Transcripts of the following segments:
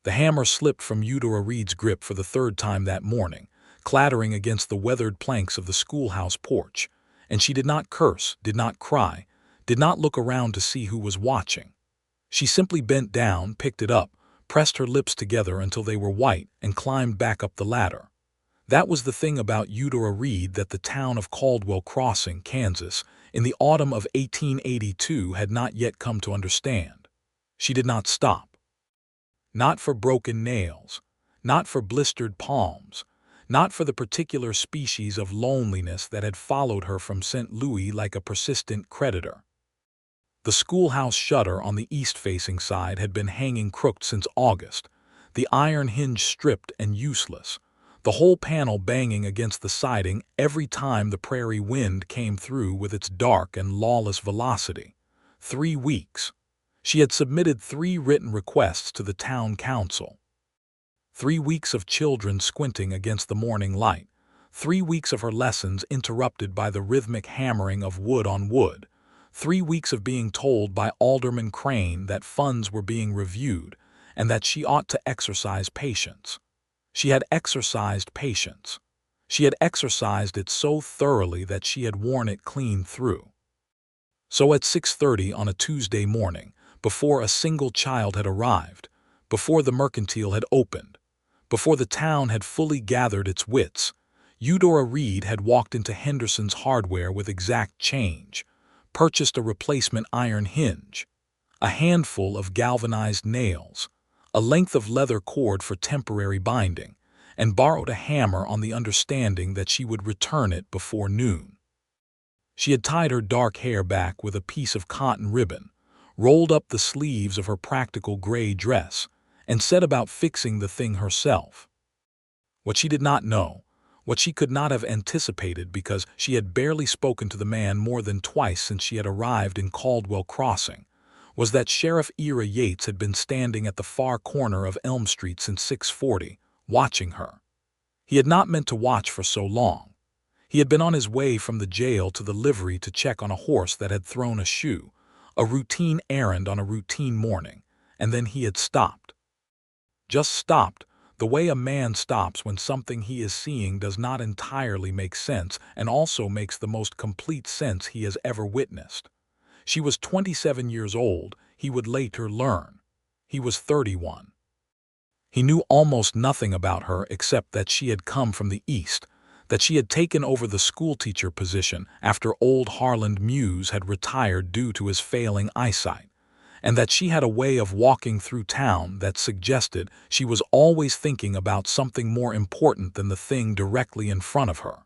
The hammer slipped from Eudora Reed's grip for the third time that morning, clattering against the weathered planks of the schoolhouse porch, and she did not curse, did not cry, did not look around to see who was watching. She simply bent down, picked it up, pressed her lips together until they were white, and climbed back up the ladder. That was the thing about Eudora Reed that the town of Caldwell Crossing, Kansas, in the autumn of 1882 had not yet come to understand. She did not stop. Not for broken nails, not for blistered palms, not for the particular species of loneliness that had followed her from St. Louis like a persistent creditor. The schoolhouse shutter on the east-facing side had been hanging crooked since August, the iron hinge stripped and useless, the whole panel banging against the siding every time the prairie wind came through with its dark and lawless velocity. 3 weeks. She had submitted 3 written requests to the town council. 3 weeks of children squinting against the morning light, 3 weeks of her lessons interrupted by the rhythmic hammering of wood on wood, 3 weeks of being told by Alderman Crane that funds were being reviewed and that she ought to exercise patience. She had exercised patience. She had exercised it so thoroughly that she had worn it clean through. So at 6:30 on a Tuesday morning, before a single child had arrived, before the mercantile had opened, before the town had fully gathered its wits, Eudora Reed had walked into Henderson's Hardware with exact change, purchased a replacement iron hinge, a handful of galvanized nails, a length of leather cord for temporary binding, and borrowed a hammer on the understanding that she would return it before noon. She had tied her dark hair back with a piece of cotton ribbon, rolled up the sleeves of her practical gray dress, and set about fixing the thing herself. What she did not know, what she could not have anticipated because she had barely spoken to the man more than twice since she had arrived in Caldwell Crossing, was that Sheriff Ira Yates had been standing at the far corner of Elm Street since 6:40, watching her. He had not meant to watch for so long. He had been on his way from the jail to the livery to check on a horse that had thrown a shoe, a routine errand on a routine morning, and then he had stopped. Just stopped, the way a man stops when something he is seeing does not entirely make sense and also makes the most complete sense he has ever witnessed. She was 27 years old, he would later learn. He was 31. He knew almost nothing about her except that she had come from the East, that she had taken over the schoolteacher position after old Harland Muse had retired due to his failing eyesight, and that she had a way of walking through town that suggested she was always thinking about something more important than the thing directly in front of her.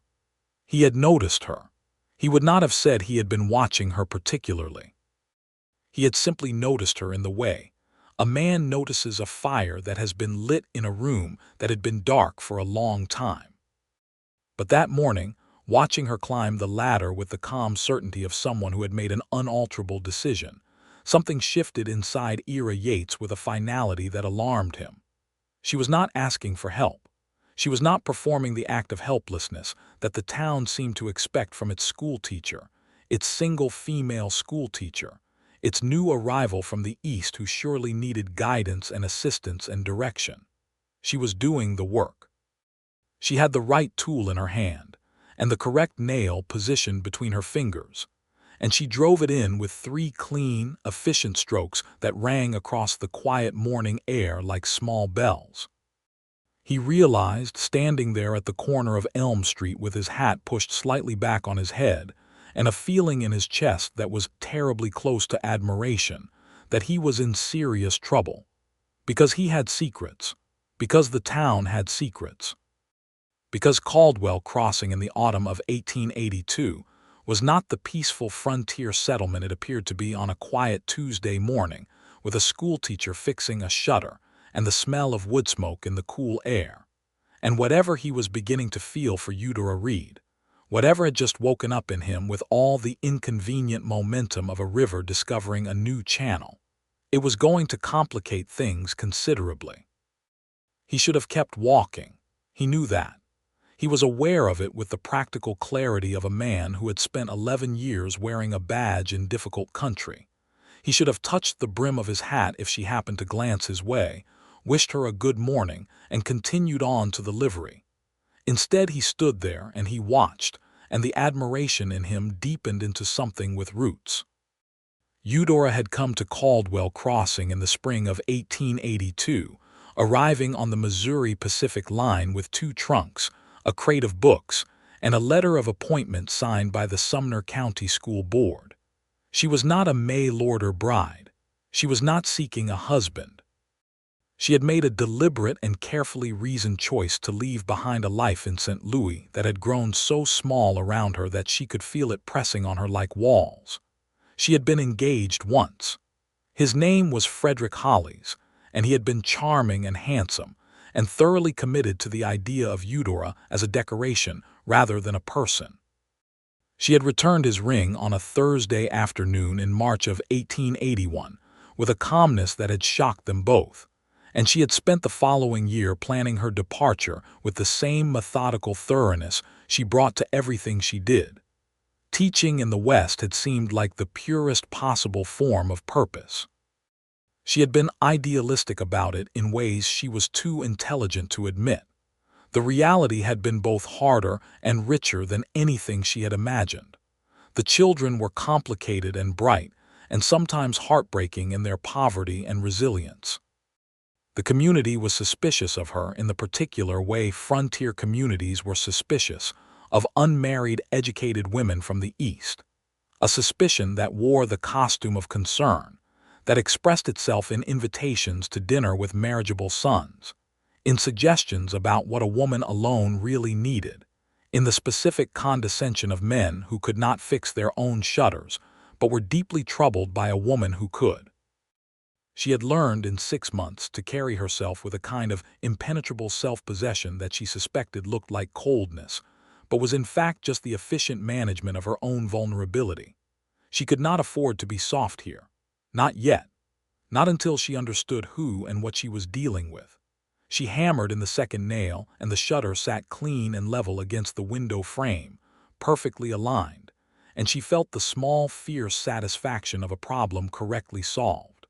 He had noticed her. He would not have said he had been watching her particularly. He had simply noticed her in the way a man notices a fire that has been lit in a room that had been dark for a long time. But that morning, watching her climb the ladder with the calm certainty of someone who had made an unalterable decision, something shifted inside Ira Yates with a finality that alarmed him. She was not asking for help. She was not performing the act of helplessness that the town seemed to expect from its schoolteacher, its single female schoolteacher, its new arrival from the East who surely needed guidance and assistance and direction. She was doing the work. She had the right tool in her hand, and the correct nail positioned between her fingers, and she drove it in with 3 clean, efficient strokes that rang across the quiet morning air like small bells. He realized, standing there at the corner of Elm Street with his hat pushed slightly back on his head, and a feeling in his chest that was terribly close to admiration, that he was in serious trouble. Because he had secrets. Because the town had secrets. Because Caldwell Crossing in the autumn of 1882 was not the peaceful frontier settlement it appeared to be on a quiet Tuesday morning, with a schoolteacher fixing a shutter and the smell of wood smoke in the cool air. And whatever he was beginning to feel for Eudora Reed, whatever had just woken up in him with all the inconvenient momentum of a river discovering a new channel, it was going to complicate things considerably. He should have kept walking. He knew that. He was aware of it with the practical clarity of a man who had spent 11 years wearing a badge in difficult country. He should have touched the brim of his hat if she happened to glance his way, wished her a good morning, and continued on to the livery. Instead, he stood there and he watched, and the admiration in him deepened into something with roots. Eudora had come to Caldwell Crossing in the spring of 1882, arriving on the Missouri Pacific Line with 2 trunks, a crate of books, and a letter of appointment signed by the Sumner County School Board. She was not a mail-order bride. She was not seeking a husband. She had made a deliberate and carefully reasoned choice to leave behind a life in St. Louis that had grown so small around her that she could feel it pressing on her like walls. She had been engaged once. His name was Frederick Hollies, and he had been charming and handsome, and thoroughly committed to the idea of Eudora as a decoration rather than a person. She had returned his ring on a Thursday afternoon in March of 1881, with a calmness that had shocked them both, and she had spent the following year planning her departure with the same methodical thoroughness she brought to everything she did. Teaching in the West had seemed like the purest possible form of purpose. She had been idealistic about it in ways she was too intelligent to admit. The reality had been both harder and richer than anything she had imagined. The children were complicated and bright, and sometimes heartbreaking in their poverty and resilience. The community was suspicious of her in the particular way frontier communities were suspicious of unmarried, educated women from the East, a suspicion that wore the costume of concern, that expressed itself in invitations to dinner with marriageable sons, in suggestions about what a woman alone really needed, in the specific condescension of men who could not fix their own shutters, but were deeply troubled by a woman who could. She had learned in 6 months to carry herself with a kind of impenetrable self-possession that she suspected looked like coldness, but was in fact just the efficient management of her own vulnerability. She could not afford to be soft here. Not yet. Not until she understood who and what she was dealing with. She hammered in the second nail, and the shutter sat clean and level against the window frame, perfectly aligned, and she felt the small, fierce satisfaction of a problem correctly solved.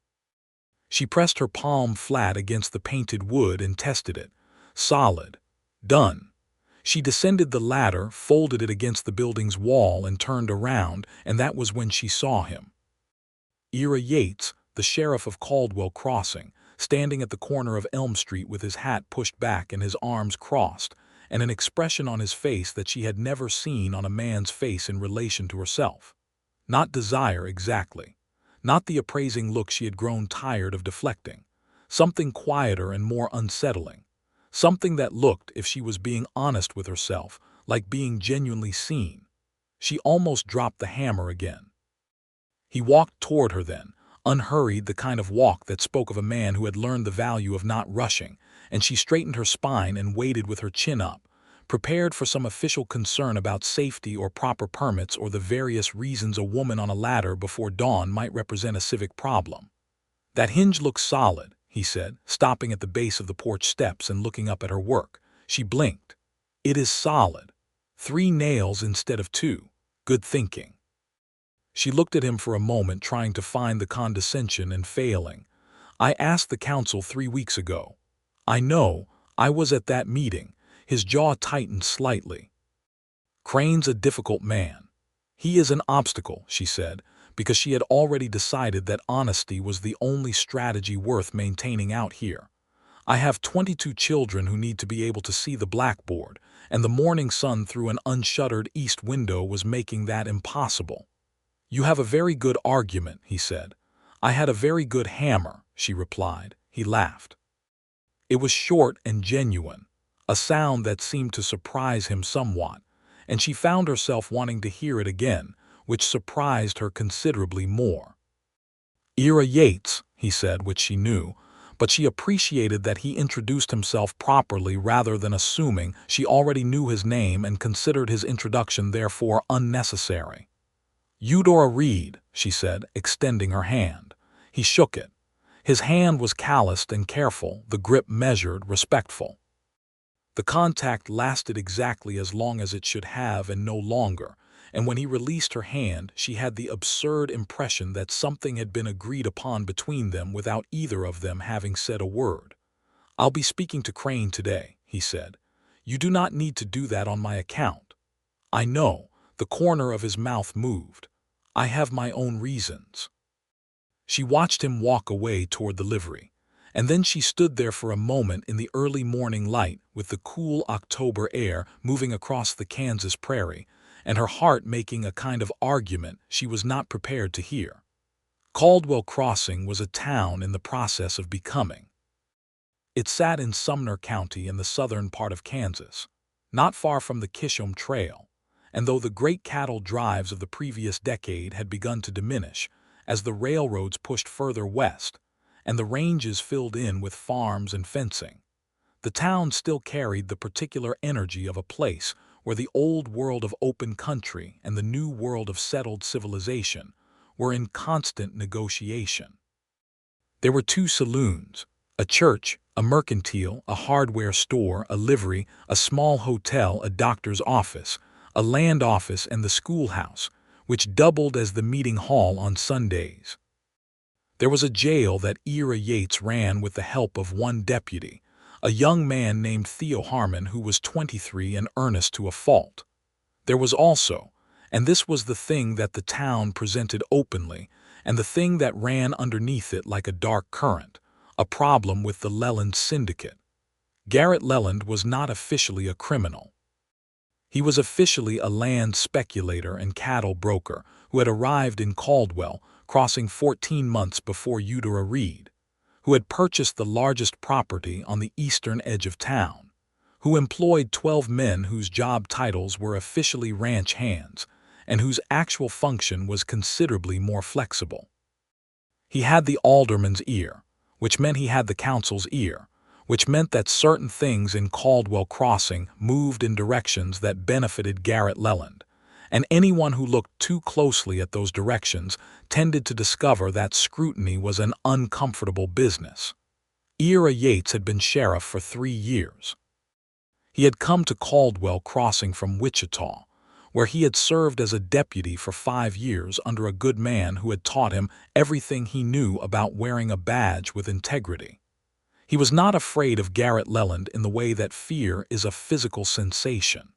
She pressed her palm flat against the painted wood and tested it. Solid. Done. She descended the ladder, folded it against the building's wall, and turned around, and that was when she saw him. Ira Yates, the sheriff of Caldwell Crossing, standing at the corner of Elm Street with his hat pushed back and his arms crossed, and an expression on his face that she had never seen on a man's face in relation to herself. Not desire exactly. Not the appraising look she had grown tired of deflecting. Something quieter and more unsettling. Something that looked, if she was being honest with herself, like being genuinely seen. She almost dropped the hammer again. He walked toward her then, unhurried, the kind of walk that spoke of a man who had learned the value of not rushing, and she straightened her spine and waited with her chin up, prepared for some official concern about safety or proper permits or the various reasons a woman on a ladder before dawn might represent a civic problem. "That hinge looks solid," he said, stopping at the base of the porch steps and looking up at her work. She blinked. "It is solid. 3 nails instead of 2. Good thinking." She looked at him for a moment, trying to find the condescension and failing. "I asked the council 3 weeks ago." "I know. I was at that meeting." His jaw tightened slightly. "Crane's a difficult man. He is an obstacle," she said, because she had already decided that honesty was the only strategy worth maintaining out here. "I have 22 children who need to be able to see the blackboard, and the morning sun through an unshuttered east window was making that impossible." "You have a very good argument," he said. "I had a very good hammer," she replied. He laughed. It was short and genuine, a sound that seemed to surprise him somewhat, and she found herself wanting to hear it again, which surprised her considerably more. "Ira Yates," he said, which she knew, but she appreciated that he introduced himself properly rather than assuming she already knew his name and considered his introduction therefore unnecessary. "Eudora Reed," she said, extending her hand. He shook it. His hand was calloused and careful, the grip measured, respectful. The contact lasted exactly as long as it should have and no longer, and when he released her hand she had the absurd impression that something had been agreed upon between them without either of them having said a word. "I'll be speaking to Crane today," he said. "You do not need to do that on my account." "I know." The corner of his mouth moved. "I have my own reasons." She watched him walk away toward the livery, and then she stood there for a moment in the early morning light with the cool October air moving across the Kansas prairie, and her heart making a kind of argument she was not prepared to hear. Caldwell Crossing was a town in the process of becoming. It sat in Sumner County in the southern part of Kansas, not far from the Kishom Trail, and though the great cattle drives of the previous decade had begun to diminish as the railroads pushed further west and the ranges filled in with farms and fencing, the town still carried the particular energy of a place where the old world of open country and the new world of settled civilization were in constant negotiation. There were 2 saloons, a church, a mercantile, a hardware store, a livery, a small hotel, a doctor's office, a land office, and the schoolhouse, which doubled as the meeting hall on Sundays. There was a jail that Ira Yates ran with the help of one deputy, a young man named Theo Harmon who was 23 and earnest to a fault. There was also, and this was the thing that the town presented openly, and the thing that ran underneath it like a dark current, a problem with the Leland syndicate. Garrett Leland was not officially a criminal. He was officially a land speculator and cattle broker who had arrived in Caldwell Crossing 14 months before Eudora Reed, who had purchased the largest property on the eastern edge of town, who employed 12 men whose job titles were officially ranch hands and whose actual function was considerably more flexible. He had the alderman's ear, which meant he had the council's ear, which meant that certain things in Caldwell Crossing moved in directions that benefited Garrett Leland, and anyone who looked too closely at those directions tended to discover that scrutiny was an uncomfortable business. Ira Yates had been sheriff for 3 years. He had come to Caldwell Crossing from Wichita, where he had served as a deputy for 5 years under a good man who had taught him everything he knew about wearing a badge with integrity. He was not afraid of Garrett Leland in the way that fear is a physical sensation.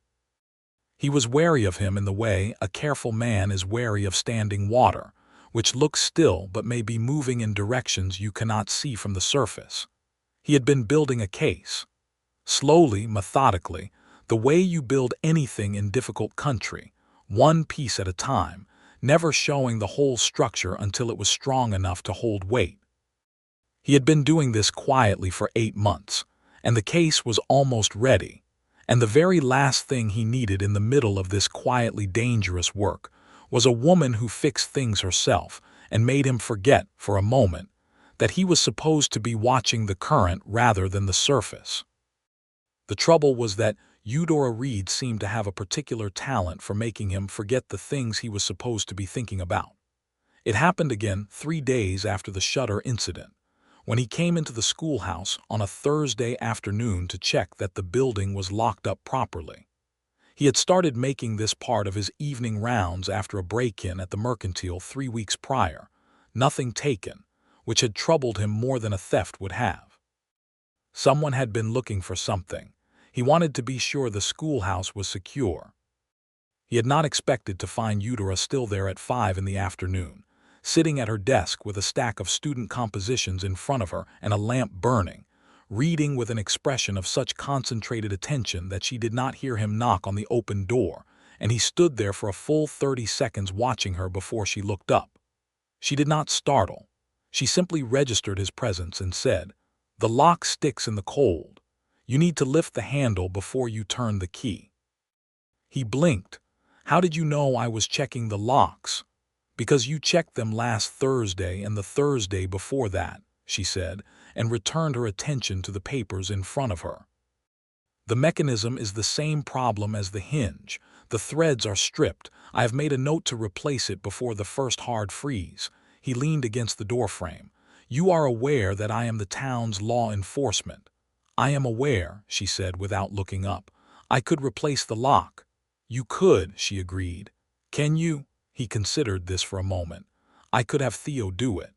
He was wary of him in the way a careful man is wary of standing water, which looks still but may be moving in directions you cannot see from the surface. He had been building a case. Slowly, methodically, the way you build anything in difficult country, one piece at a time, never showing the whole structure until it was strong enough to hold weight. He had been doing this quietly for 8 months, and the case was almost ready, and the very last thing he needed in the middle of this quietly dangerous work was a woman who fixed things herself and made him forget, for a moment, that he was supposed to be watching the current rather than the surface. The trouble was that Eudora Reed seemed to have a particular talent for making him forget the things he was supposed to be thinking about. It happened again 3 days after the shutter incident, when he came into the schoolhouse on a Thursday afternoon to check that the building was locked up properly. He had started making this part of his evening rounds after a break-in at the mercantile 3 weeks prior, nothing taken, which had troubled him more than a theft would have. Someone had been looking for something. He wanted to be sure the schoolhouse was secure. He had not expected to find Eudora still there at 5 in the afternoon, sitting at her desk with a stack of student compositions in front of her and a lamp burning, reading with an expression of such concentrated attention that she did not hear him knock on the open door, and he stood there for a full 30 seconds watching her before she looked up. She did not startle. She simply registered his presence and said, "The lock sticks in the cold. You need to lift the handle before you turn the key." He blinked. "How did you know I was checking the locks?" "Because you checked them last Thursday and the Thursday before that," she said, and returned her attention to the papers in front of her. "The mechanism is the same problem as the hinge. The threads are stripped. I have made a note to replace it before the first hard freeze." He leaned against the doorframe. "You are aware that I am the town's law enforcement." "I am aware," she said without looking up. "I could replace the lock." "You could," she agreed. "Can you?" He considered this for a moment. "I could have Theo do it."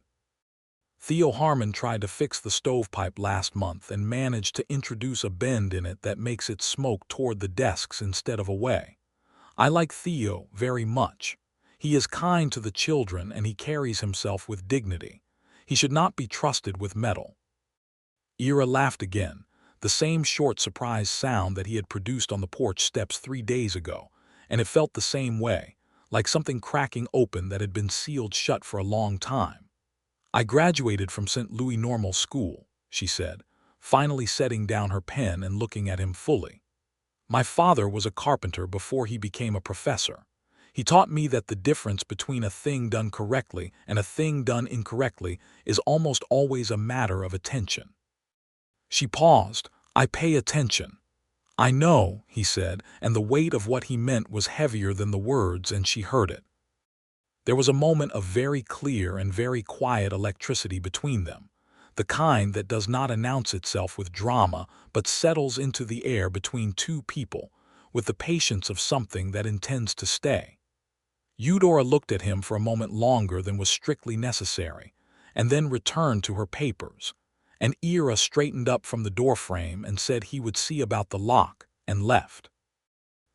Theo Harmon tried to fix the stovepipe last month and managed to introduce a bend in it that makes it smoke toward the desks instead of away. I like Theo very much. He is kind to the children and he carries himself with dignity. He should not be trusted with metal. Ira laughed again, the same short surprised sound that he had produced on the porch steps 3 days ago, and it felt the same way, like something cracking open that had been sealed shut for a long time. I graduated from St. Louis Normal School, she said, finally setting down her pen and looking at him fully. My father was a carpenter before he became a professor. He taught me that the difference between a thing done correctly and a thing done incorrectly is almost always a matter of attention. She paused. I pay attention. I know, he said, and the weight of what he meant was heavier than the words, and she heard it. There was a moment of very clear and very quiet electricity between them, the kind that does not announce itself with drama but settles into the air between two people, with the patience of something that intends to stay. Eudora looked at him for a moment longer than was strictly necessary, and then returned to her papers, and Ira straightened up from the doorframe and said he would see about the lock, and left.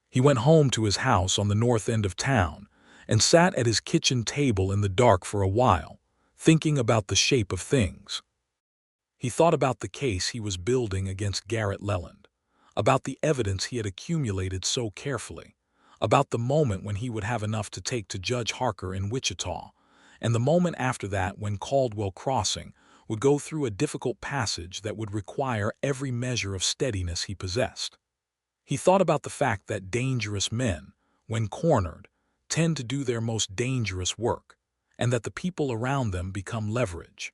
He went home to his house on the north end of town, and sat at his kitchen table in the dark for a while, thinking about the shape of things. He thought about the case he was building against Garrett Leland, about the evidence he had accumulated so carefully, about the moment when he would have enough to take to Judge Harker in Wichita, and the moment after that when Caldwell Crossing would go through a difficult passage that would require every measure of steadiness he possessed. He thought about the fact that dangerous men, when cornered, tend to do their most dangerous work, and that the people around them become leverage.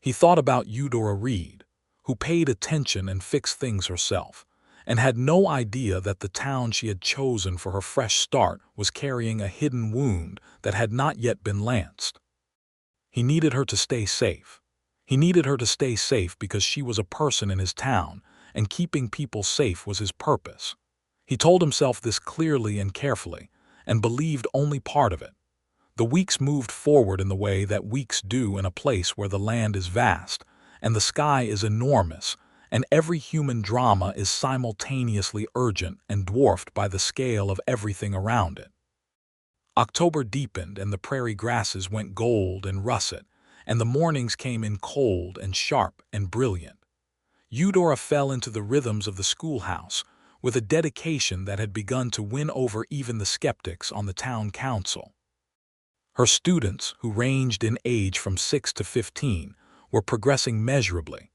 He thought about Eudora Reed, who paid attention and fixed things herself, and had no idea that the town she had chosen for her fresh start was carrying a hidden wound that had not yet been lanced. He needed her to stay safe. He needed her to stay safe because she was a person in his town, and keeping people safe was his purpose. He told himself this clearly and carefully, and believed only part of it. The weeks moved forward in the way that weeks do in a place where the land is vast, and the sky is enormous, and every human drama is simultaneously urgent and dwarfed by the scale of everything around it. October deepened and the prairie grasses went gold and russet, and the mornings came in cold and sharp and brilliant. Eudora fell into the rhythms of the schoolhouse, with a dedication that had begun to win over even the skeptics on the town council. Her students, who ranged in age from 6 to 15, were progressing measurably.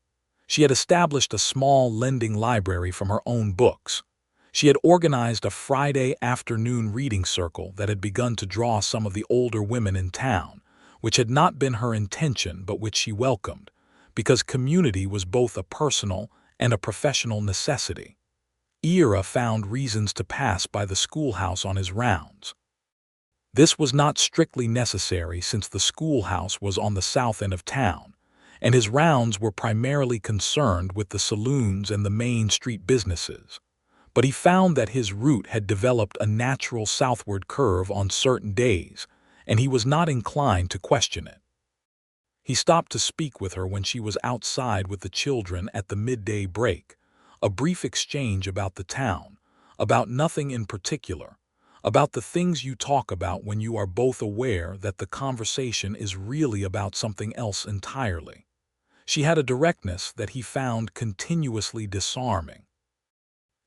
She had established a small lending library from her own books. She had organized a Friday afternoon reading circle that had begun to draw some of the older women in town, which had not been her intention but which she welcomed, because community was both a personal and a professional necessity. Ira found reasons to pass by the schoolhouse on his rounds. This was not strictly necessary since the schoolhouse was on the south end of town, and his rounds were primarily concerned with the saloons and the main street businesses. But he found that his route had developed a natural southward curve on certain days, and he was not inclined to question it. He stopped to speak with her when she was outside with the children at the midday break, a brief exchange about the town, about nothing in particular, about the things you talk about when you are both aware that the conversation is really about something else entirely. She had a directness that he found continuously disarming.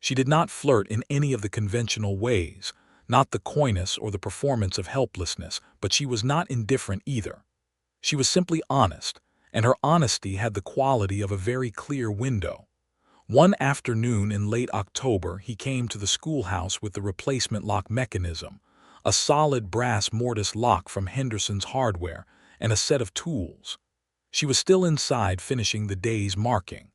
She did not flirt in any of the conventional ways, not the coyness or the performance of helplessness, but she was not indifferent either. She was simply honest, and her honesty had the quality of a very clear window. One afternoon in late October, he came to the schoolhouse with the replacement lock mechanism, a solid brass mortise lock from Henderson's Hardware, and a set of tools. She was still inside finishing the day's marking.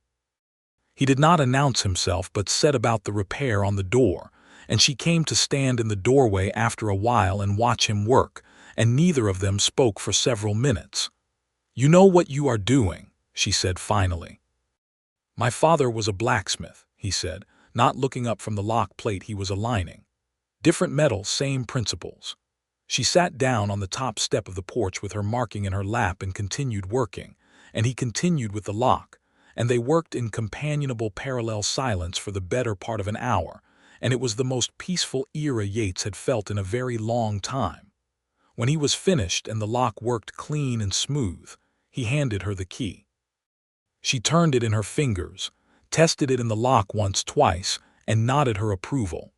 He did not announce himself but set about the repair on the door, and she came to stand in the doorway after a while and watch him work, and neither of them spoke for several minutes. "You know what you are doing," she said finally. "My father was a blacksmith," he said, not looking up from the lock plate he was aligning. "Different metal, same principles." She sat down on the top step of the porch with her marking in her lap and continued working, and he continued with the lock, and they worked in companionable parallel silence for the better part of an hour, and it was the most peaceful Ira Yates had felt in a very long time. When he was finished and the lock worked clean and smooth, he handed her the key. She turned it in her fingers, tested it in the lock once, twice, and nodded her approval.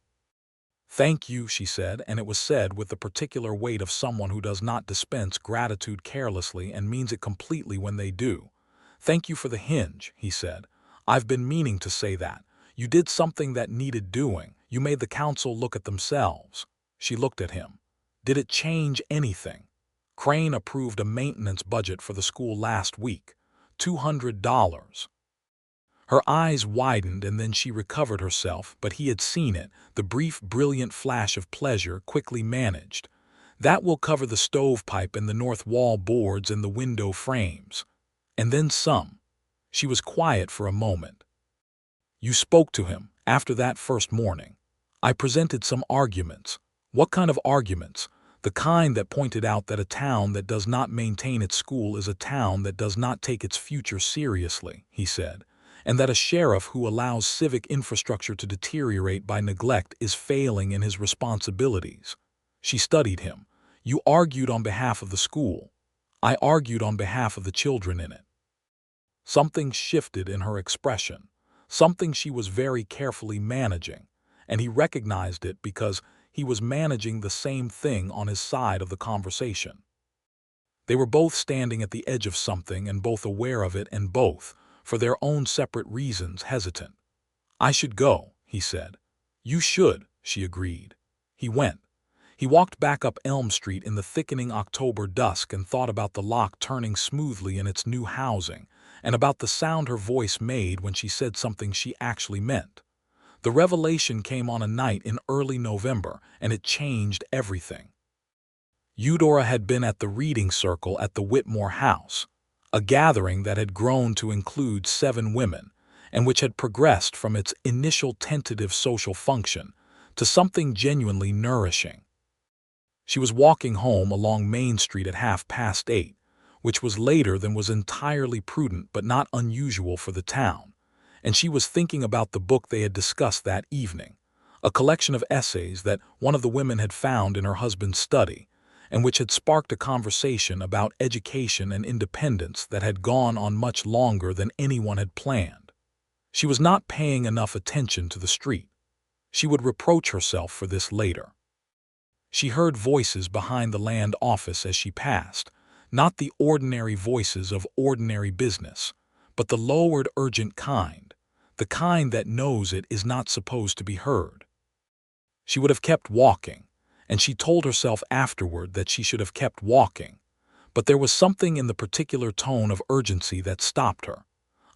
"Thank you," she said, and it was said with the particular weight of someone who does not dispense gratitude carelessly and means it completely when they do. "Thank you for the hinge," he said. "I've been meaning to say that. You did something that needed doing. You made the council look at themselves." She looked at him. "Did it change anything?" "Crane approved a maintenance budget for the school last week. $200. Her eyes widened and then she recovered herself, but he had seen it, the brief, brilliant flash of pleasure quickly managed. "That will cover the stovepipe and the north wall boards and the window frames. And then some." She was quiet for a moment. "You spoke to him after that first morning." "I presented some arguments." "What kind of arguments?" "The kind that pointed out that a town that does not maintain its school is a town that does not take its future seriously," he said, "and that a sheriff who allows civic infrastructure to deteriorate by neglect is failing in his responsibilities." She studied him. "You argued on behalf of the school." "I argued on behalf of the children in it." Something shifted in her expression, something she was very carefully managing, and he recognized it because he was managing the same thing on his side of the conversation. They were both standing at the edge of something and both aware of it and both, for their own separate reasons, hesitant. "I should go," he said. "You should," she agreed. He went. He walked back up Elm Street in the thickening October dusk and thought about the lock turning smoothly in its new housing, and about the sound her voice made when she said something she actually meant. The revelation came on a night in early November, and it changed everything. Eudora had been at the reading circle at the Whitmore house, a gathering that had grown to include 7 women, and which had progressed from its initial tentative social function to something genuinely nourishing. She was walking home along Main Street at 8:30, which was later than was entirely prudent but not unusual for the town, and she was thinking about the book they had discussed that evening, a collection of essays that one of the women had found in her husband's study, and which had sparked a conversation about education and independence that had gone on much longer than anyone had planned. She was not paying enough attention to the street. She would reproach herself for this later. She heard voices behind the land office as she passed, not the ordinary voices of ordinary business, but the lowered, urgent kind, the kind that knows it is not supposed to be heard. She would have kept walking, and she told herself afterward that she should have kept walking, but there was something in the particular tone of urgency that stopped her,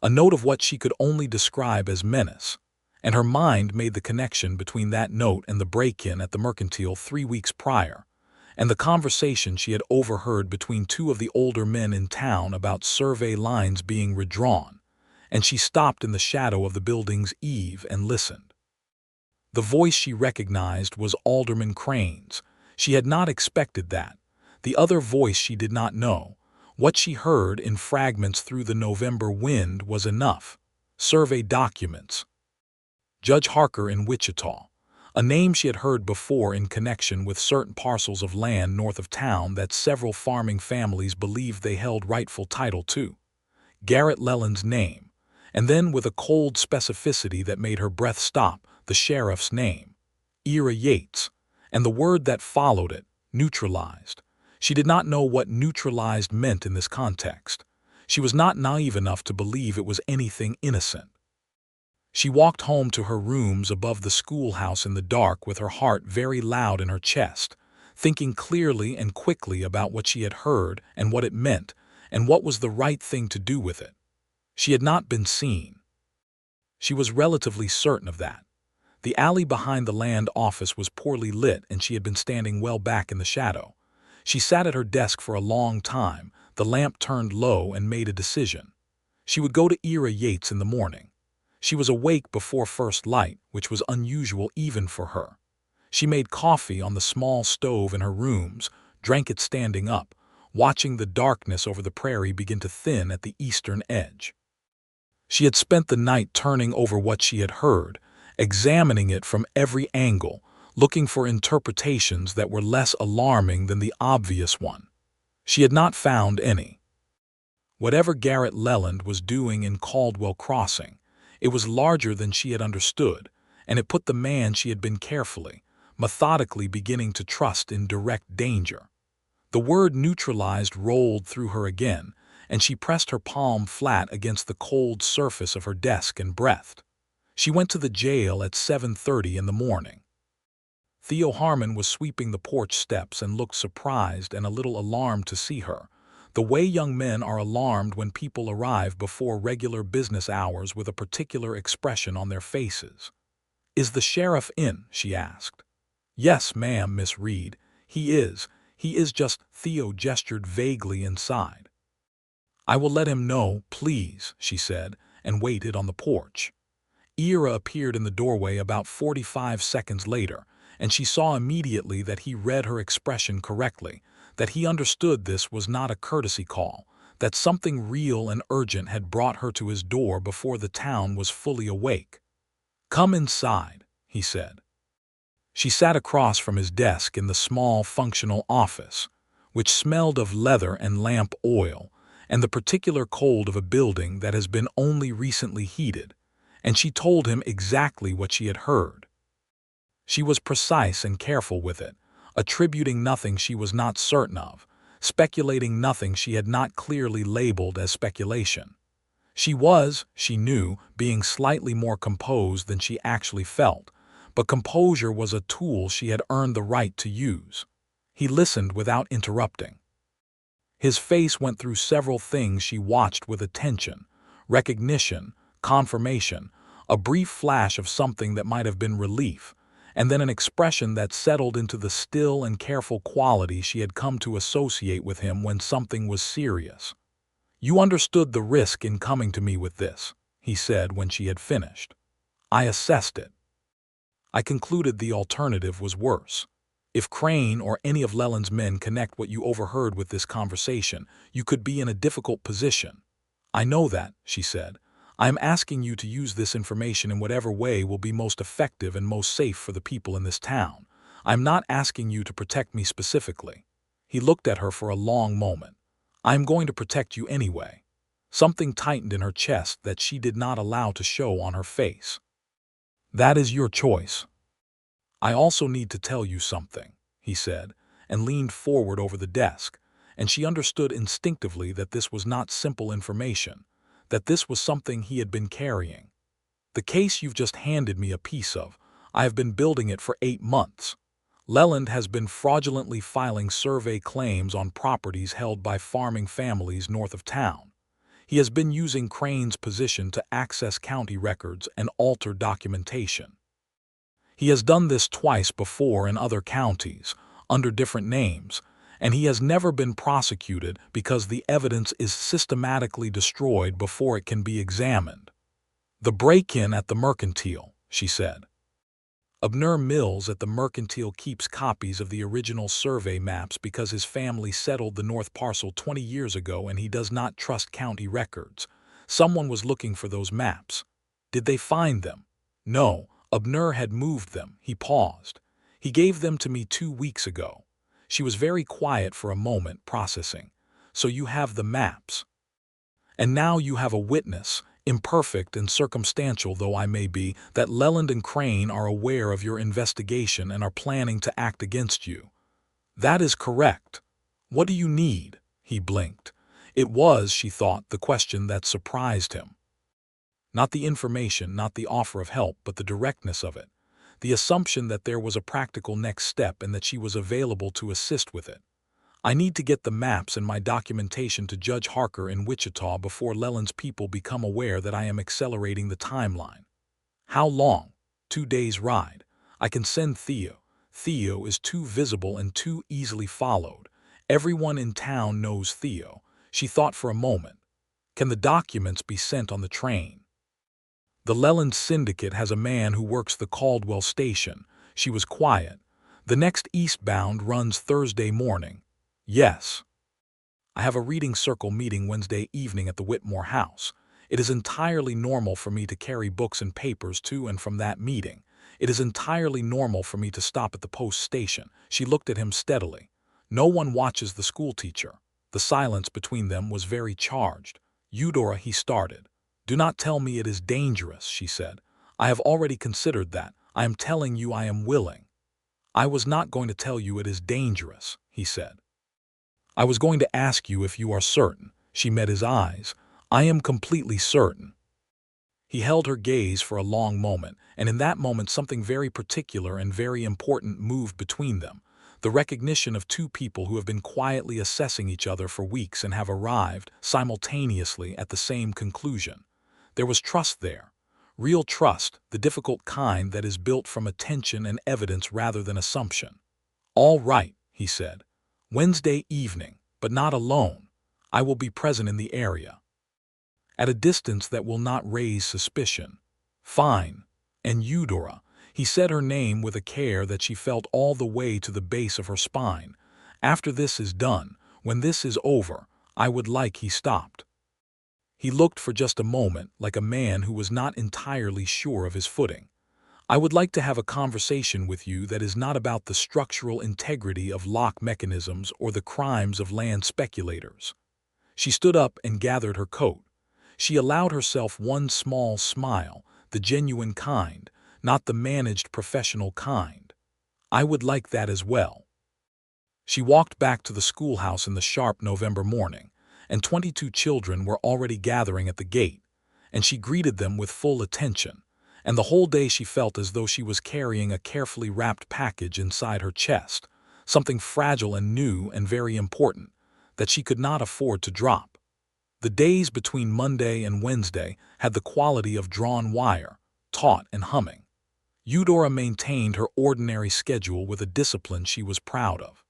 a note of what she could only describe as menace, and her mind made the connection between that note and the break-in at the Mercantile 3 weeks prior, and the conversation she had overheard between 2 of the older men in town about survey lines being redrawn, and she stopped in the shadow of the building's eave and listened. The voice she recognized was Alderman Crane's. She had not expected that. The other voice she did not know. What she heard in fragments through the November wind was enough. Survey documents. Judge Harker in Wichita, a name she had heard before in connection with certain parcels of land north of town that several farming families believed they held rightful title to. Garrett Leland's name, and then with a cold specificity that made her breath stop, the sheriff's name, Ira Yates, and the word that followed it, neutralized. She did not know what neutralized meant in this context. She was not naive enough to believe it was anything innocent. She walked home to her rooms above the schoolhouse in the dark with her heart very loud in her chest, thinking clearly and quickly about what she had heard and what it meant and what was the right thing to do with it. She had not been seen. She was relatively certain of that. The alley behind the land office was poorly lit and she had been standing well back in the shadow. She sat at her desk for a long time, the lamp turned low, and made a decision. She would go to Ira Yates in the morning. She was awake before first light, which was unusual even for her. She made coffee on the small stove in her rooms, drank it standing up, watching the darkness over the prairie begin to thin at the eastern edge. She had spent the night turning over what she had heard, examining it from every angle, looking for interpretations that were less alarming than the obvious one. She had not found any. Whatever Garrett Leland was doing in Caldwell Crossing, it was larger than she had understood, and it put the man she had been carefully, methodically beginning to trust in direct danger. The word neutralized rolled through her again, and she pressed her palm flat against the cold surface of her desk and breathed. She went to the jail at 7:30 in the morning. Theo Harmon was sweeping the porch steps and looked surprised and a little alarmed to see her, the way young men are alarmed when people arrive before regular business hours with a particular expression on their faces. "Is the sheriff in?" she asked. "Yes, ma'am, Miss Reed. He is just," Theo gestured vaguely inside. "I will let him know, please," she said, and waited on the porch. Ira appeared in the doorway about 45 seconds later, and she saw immediately that he read her expression correctly, that he understood this was not a courtesy call, that something real and urgent had brought her to his door before the town was fully awake. "Come inside," he said. She sat across from his desk in the small, functional office, which smelled of leather and lamp oil, and the particular cold of a building that has been only recently heated, and she told him exactly what she had heard. She was precise and careful with it, attributing nothing she was not certain of, speculating nothing she had not clearly labeled as speculation. She was, she knew, being slightly more composed than she actually felt, but composure was a tool she had earned the right to use. He listened without interrupting. His face went through several things she watched with attention: recognition, confirmation, a brief flash of something that might have been relief, and then an expression that settled into the still and careful quality she had come to associate with him when something was serious. "You understood the risk in coming to me with this," he said when she had finished. "I assessed it. I concluded the alternative was worse. If Crane or any of Leland's men connect what you overheard with this conversation, you could be in a difficult position." "I know that," she said. "I am asking you to use this information in whatever way will be most effective and most safe for the people in this town. I am not asking you to protect me specifically." He looked at her for a long moment. "I am going to protect you anyway." Something tightened in her chest that she did not allow to show on her face. "That is your choice." "I also need to tell you something," he said, and leaned forward over the desk, and she understood instinctively that this was not simple information, that this was something he had been carrying. "The case you've just handed me a piece of, I have been building it for 8 months. Leland has been fraudulently filing survey claims on properties held by farming families north of town. He has been using Crane's position to access county records and alter documentation. He has done this twice before in other counties, under different names, and he has never been prosecuted because the evidence is systematically destroyed before it can be examined." "The break-in at the Mercantile," she said. "Abner Mills at the Mercantile keeps copies of the original survey maps because his family settled the North Parcel 20 years ago and he does not trust county records. Someone was looking for those maps. Did they find them?" "No, Abner had moved them." He paused. "He gave them to me 2 weeks ago." She was very quiet for a moment, processing. "So you have the maps. And now you have a witness, imperfect and circumstantial though I may be, that Leland and Crane are aware of your investigation and are planning to act against you." "That is correct. What do you need?" He blinked. It was, she thought, the question that surprised him. Not the information, not the offer of help, but the directness of it. The assumption that there was a practical next step and that she was available to assist with it. "I need to get the maps and my documentation to Judge Harker in Wichita before Leland's people become aware that I am accelerating the timeline." "How long?" 2 days' ride. I can send Theo. Theo is too visible and too easily followed. Everyone in town knows Theo." She thought for a moment. "Can the documents be sent on the train?" "The Leland syndicate has a man who works the Caldwell station." She was quiet, The next eastbound runs Thursday morning. Yes. I have a reading circle meeting Wednesday evening at the Whitmore house. It is entirely normal for me to carry books and papers to and from that meeting. It is entirely normal for me to stop at the post station. She looked at him steadily. No one watches the schoolteacher. The silence between them was very charged. Eudora, he started. Do not tell me it is dangerous, she said. I have already considered that. I am telling you I am willing. I was not going to tell you it is dangerous, he said. I was going to ask you if you are certain. She met his eyes. I am completely certain. He held her gaze for a long moment, and in that moment something very particular and very important moved between them. The recognition of two people who have been quietly assessing each other for weeks and have arrived, simultaneously, at the same conclusion. There was trust there. Real trust, the difficult kind that is built from attention and evidence rather than assumption. All right, he said. Wednesday evening, but not alone. I will be present in the area. At a distance that will not raise suspicion. Fine. And Eudora, he said her name with a care that she felt all the way to the base of her spine. After this is done, when this is over, I would like he stopped. He looked for just a moment like a man who was not entirely sure of his footing. I would like to have a conversation with you that is not about the structural integrity of lock mechanisms or the crimes of land speculators. She stood up and gathered her coat. She allowed herself one small smile, the genuine kind, not the managed professional kind. I would like that as well. She walked back to the schoolhouse in the sharp November morning, and 22 children were already gathering at the gate, and she greeted them with full attention, and the whole day she felt as though she was carrying a carefully wrapped package inside her chest, something fragile and new and very important, that she could not afford to drop. The days between Monday and Wednesday had the quality of drawn wire, taut and humming. Eudora maintained her ordinary schedule with a discipline she was proud of.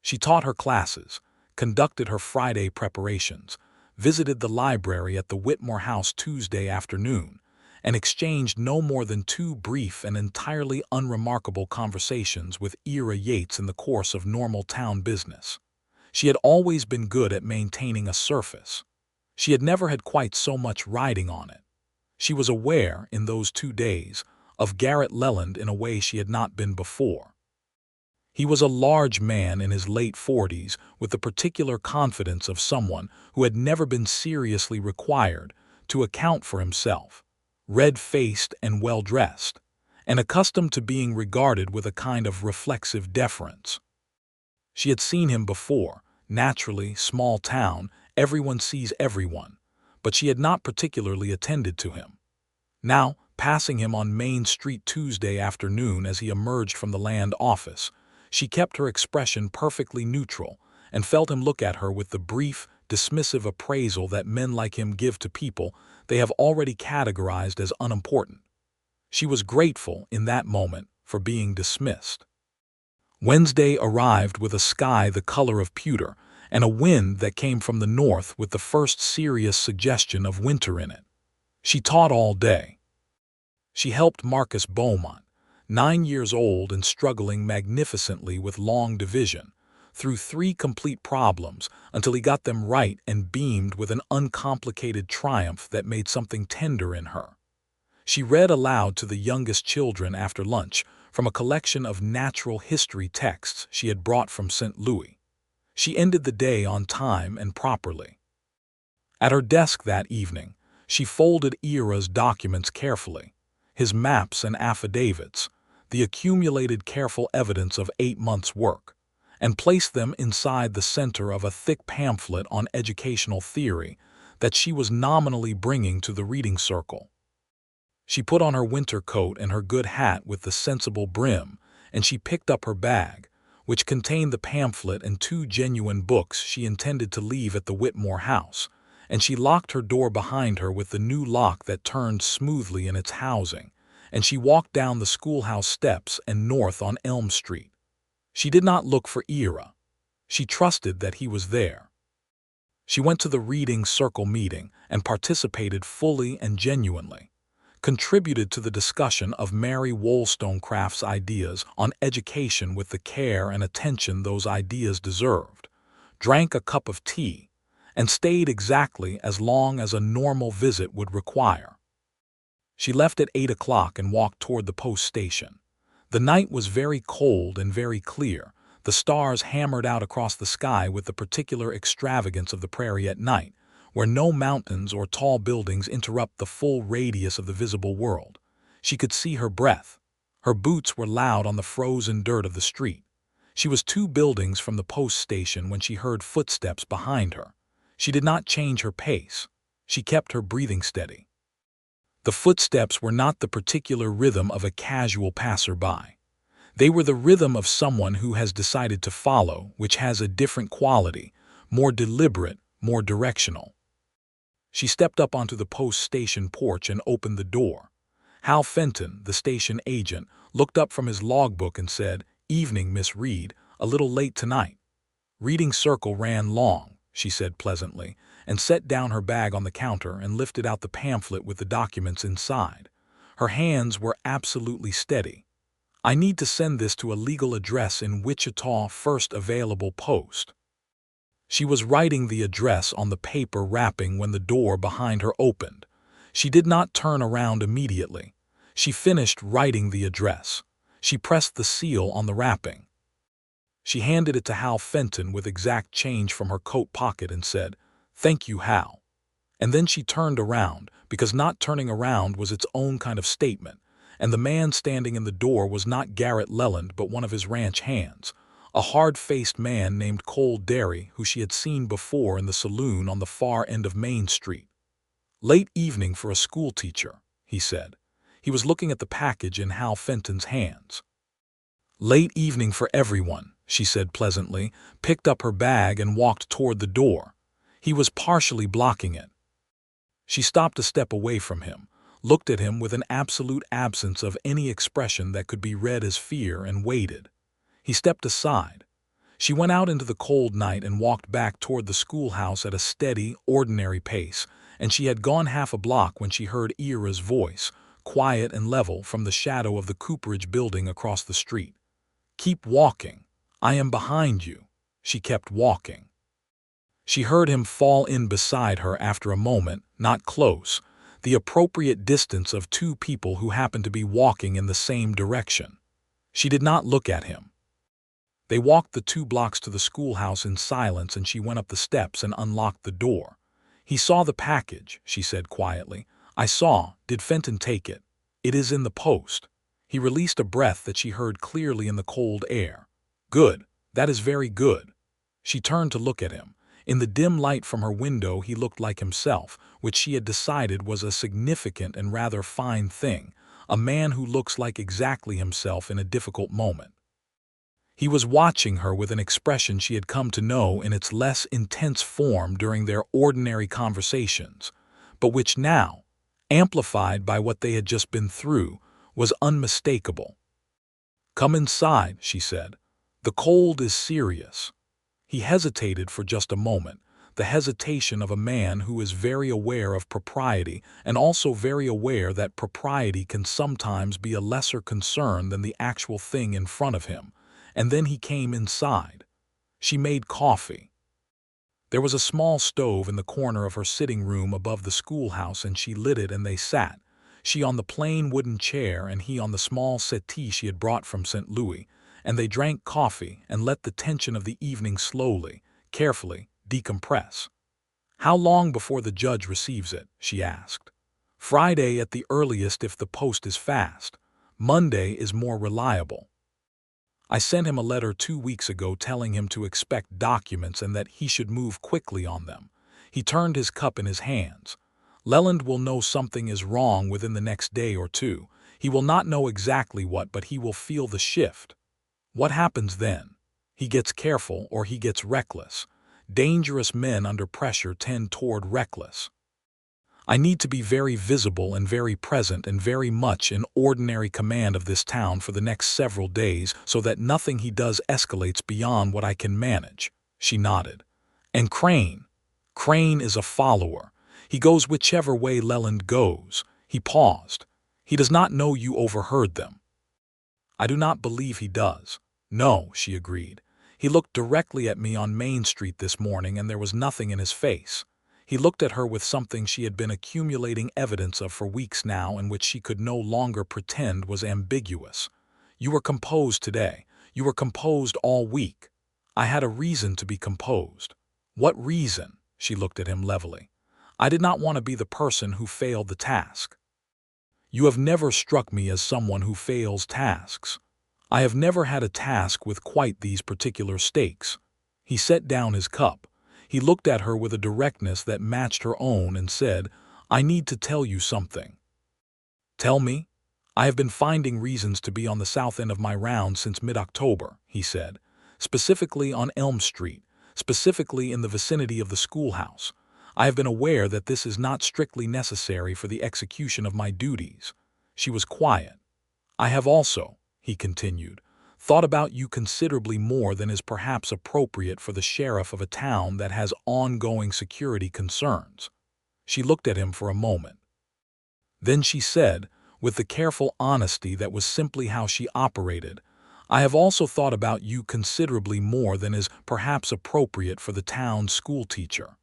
She taught her classes, conducted her Friday preparations, visited the library at the Whitmore house Tuesday afternoon, and exchanged no more than 2 brief and entirely unremarkable conversations with Ira Yates in the course of normal town business. She had always been good at maintaining a surface. She had never had quite so much riding on it. She was aware, in those 2 days, of Garrett Leland in a way she had not been before. He was a large man in his late 40s with the particular confidence of someone who had never been seriously required to account for himself, red-faced and well-dressed, and accustomed to being regarded with a kind of reflexive deference. She had seen him before. Naturally, small town, everyone sees everyone, but she had not particularly attended to him. Now, passing him on Main Street Tuesday afternoon as he emerged from the land office, she kept her expression perfectly neutral and felt him look at her with the brief, dismissive appraisal that men like him give to people they have already categorized as unimportant. She was grateful, in that moment, for being dismissed. Wednesday arrived with a sky the color of pewter and a wind that came from the north with the first serious suggestion of winter in it. She taught all day. She helped Marcus Beaumont, 9 years old and struggling magnificently with long division, through 3 complete problems until he got them right and beamed with an uncomplicated triumph that made something tender in her. She read aloud to the youngest children after lunch from a collection of natural history texts she had brought from St. Louis. She ended the day on time and properly. At her desk that evening, she folded Ira's documents carefully, his maps and affidavits, the accumulated careful evidence of 8 months' work, and placed them inside the center of a thick pamphlet on educational theory that she was nominally bringing to the reading circle. She put on her winter coat and her good hat with the sensible brim, and she picked up her bag, which contained the pamphlet and 2 genuine books she intended to leave at the Whitmore house, and she locked her door behind her with the new lock that turned smoothly in its housing, and she walked down the schoolhouse steps and north on Elm Street. She did not look for Ira. She trusted that he was there. She went to the reading circle meeting and participated fully and genuinely, contributed to the discussion of Mary Wollstonecraft's ideas on education with the care and attention those ideas deserved, drank a cup of tea, and stayed exactly as long as a normal visit would require. She left at 8 o'clock and walked toward the post station. The night was very cold and very clear. The stars hammered out across the sky with the particular extravagance of the prairie at night, where no mountains or tall buildings interrupt the full radius of the visible world. She could see her breath. Her boots were loud on the frozen dirt of the street. She was 2 buildings from the post station when she heard footsteps behind her. She did not change her pace. She kept her breathing steady. The footsteps were not the particular rhythm of a casual passerby. They were the rhythm of someone who has decided to follow, which has a different quality, more deliberate, more directional. She stepped up onto the post station porch and opened the door. Hal Fenton, the station agent, looked up from his logbook and said, "Evening, Miss Reed, a little late tonight." "Reading circle ran long," she said pleasantly, and set down her bag on the counter and lifted out the pamphlet with the documents inside. Her hands were absolutely steady. "I need to send this to a legal address in Wichita, first available post." She was writing the address on the paper wrapping when the door behind her opened. She did not turn around immediately. She finished writing the address. She pressed the seal on the wrapping. She handed it to Hal Fenton with exact change from her coat pocket and said, "Thank you, Hal." And then she turned around, because not turning around was its own kind of statement, and the man standing in the door was not Garrett Leland but one of his ranch hands, a hard-faced man named Cole Derry who she had seen before in the saloon on the far end of Main Street. "Late evening for a schoolteacher," he said. He was looking at the package in Hal Fenton's hands. "Late evening for everyone," she said pleasantly, picked up her bag and walked toward the door. He was partially blocking it. She stopped a step away from him, looked at him with an absolute absence of any expression that could be read as fear, and waited. He stepped aside. She went out into the cold night and walked back toward the schoolhouse at a steady, ordinary pace, and she had gone half a block when she heard Ira's voice, quiet and level from the shadow of the Cooperage building across the street. "Keep walking. I am behind you." She kept walking. She heard him fall in beside her after a moment, not close, the appropriate distance of 2 people who happened to be walking in the same direction. She did not look at him. They walked the 2 blocks to the schoolhouse in silence, and she went up the steps and unlocked the door. "He saw the package," she said quietly. "I saw. Did Fenton take it?" "It is in the post." He released a breath that she heard clearly in the cold air. "Good. That is very good." She turned to look at him. In the dim light from her window he looked like himself, which she had decided was a significant and rather fine thing, a man who looks like exactly himself in a difficult moment. He was watching her with an expression she had come to know in its less intense form during their ordinary conversations, but which now, amplified by what they had just been through, was unmistakable. "Come inside," she said. "The cold is serious." He hesitated for just a moment, the hesitation of a man who is very aware of propriety and also very aware that propriety can sometimes be a lesser concern than the actual thing in front of him, and then he came inside. She made coffee. There was a small stove in the corner of her sitting room above the schoolhouse, and she lit it and they sat, she on the plain wooden chair and he on the small settee she had brought from St. Louis, and they drank coffee and let the tension of the evening slowly, carefully, decompress. "How long before the judge receives it?" she asked. "Friday at the earliest if the post is fast. Monday is more reliable. I sent him a letter 2 weeks ago telling him to expect documents and that he should move quickly on them." He turned his cup in his hands. "Leland will know something is wrong within the next day or 2. He will not know exactly what, but he will feel the shift. What happens then? He gets careful or he gets reckless. Dangerous men under pressure tend toward reckless. I need to be very visible and very present and very much in ordinary command of this town for the next several days so that nothing he does escalates beyond what I can manage." She nodded. "And Crane? Crane is a follower. He goes whichever way Leland goes." He paused. He does not know you overheard them." "I do not believe he does." "No," she agreed. "He looked directly at me on Main Street this morning and there was nothing in his face." He looked at her with something she had been accumulating evidence of for weeks now and which she could no longer pretend was ambiguous. "You were composed today. You were composed all week." "I had a reason to be composed." "What reason?" She looked at him levelly. "I did not want to be the person who failed the task." "You have never struck me as someone who fails tasks." "I have never had a task with quite these particular stakes." He set down his cup. He looked at her with a directness that matched her own and said, "I need to tell you something." "Tell me." "I have been finding reasons to be on the south end of my round since mid-October," he said. "Specifically on Elm Street, specifically in the vicinity of the schoolhouse. I have been aware that this is not strictly necessary for the execution of my duties." She was quiet. "I have also," he continued, "thought about you considerably more than is perhaps appropriate for the sheriff of a town that has ongoing security concerns." She looked at him for a moment. Then she said, with the careful honesty that was simply how she operated, "I have also thought about you considerably more than is perhaps appropriate for the town's schoolteacher."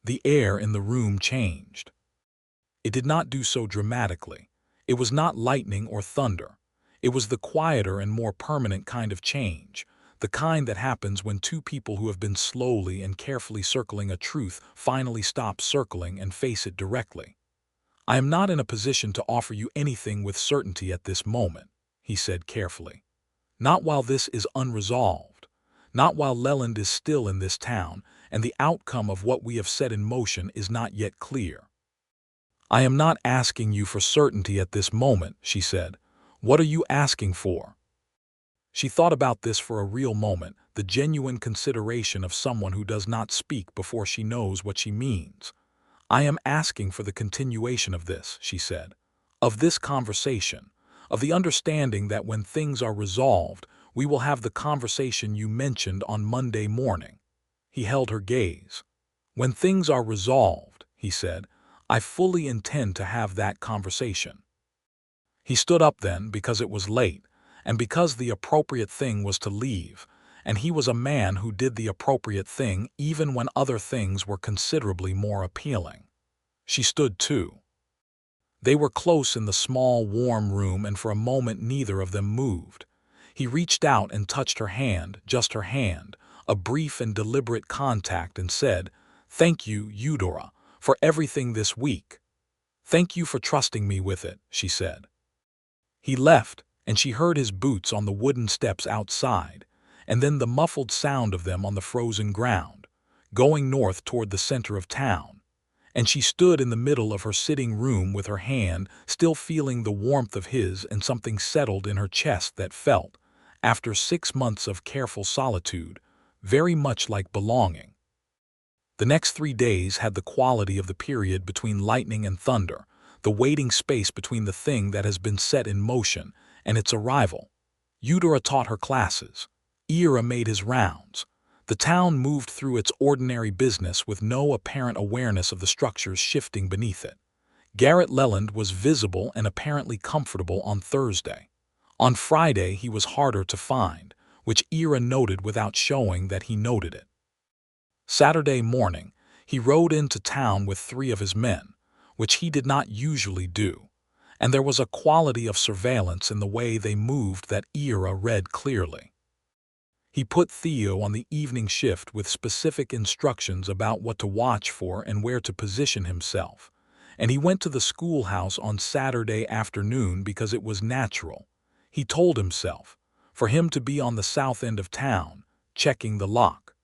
The air in the room changed. It did not do so dramatically. It was not lightning or thunder. It was the quieter and more permanent kind of change, the kind that happens when two people who have been slowly and carefully circling a truth finally stop circling and face it directly. "I am not in a position to offer you anything with certainty at this moment," he said carefully. "Not while this is unresolved. Not while Leland is still in this town, and the outcome of what we have set in motion is not yet clear." "I am not asking you for certainty at this moment," she said. "What are you asking for?" She thought about this for a real moment, the genuine consideration of someone who does not speak before she knows what she means. "I am asking for the continuation of this," she said. "Of this conversation. Of the understanding that when things are resolved, we will have the conversation you mentioned on Monday morning." He held her gaze. "When things are resolved," he said, "I fully intend to have that conversation." He stood up then because it was late, and because the appropriate thing was to leave, and he was a man who did the appropriate thing even when other things were considerably more appealing. She stood too. They were close in the small, warm room, and for a moment neither of them moved. He reached out and touched her hand, just her hand, a brief and deliberate contact, and said, "Thank you, Eudora, for everything this week." "Thank you for trusting me with it," she said. He left, and she heard his boots on the wooden steps outside, and then the muffled sound of them on the frozen ground, going north toward the center of town. And she stood in the middle of her sitting room with her hand still feeling the warmth of his, and something settled in her chest that felt, after 6 months of careful solitude, very much like belonging. The next 3 days had the quality of the period between lightning and thunder, the waiting space between the thing that has been set in motion and its arrival. Eudora taught her classes. Ira made his rounds. The town moved through its ordinary business with no apparent awareness of the structures shifting beneath it. Garrett Leland was visible and apparently comfortable on Thursday. On Friday he was harder to find, which Ira noted without showing that he noted it. Saturday morning, he rode into town with 3 of his men, which he did not usually do, and there was a quality of surveillance in the way they moved that Ira read clearly. He put Theo on the evening shift with specific instructions about what to watch for and where to position himself, and he went to the schoolhouse on Saturday afternoon because it was natural, he told himself, for him to be on the south end of town, checking the lock.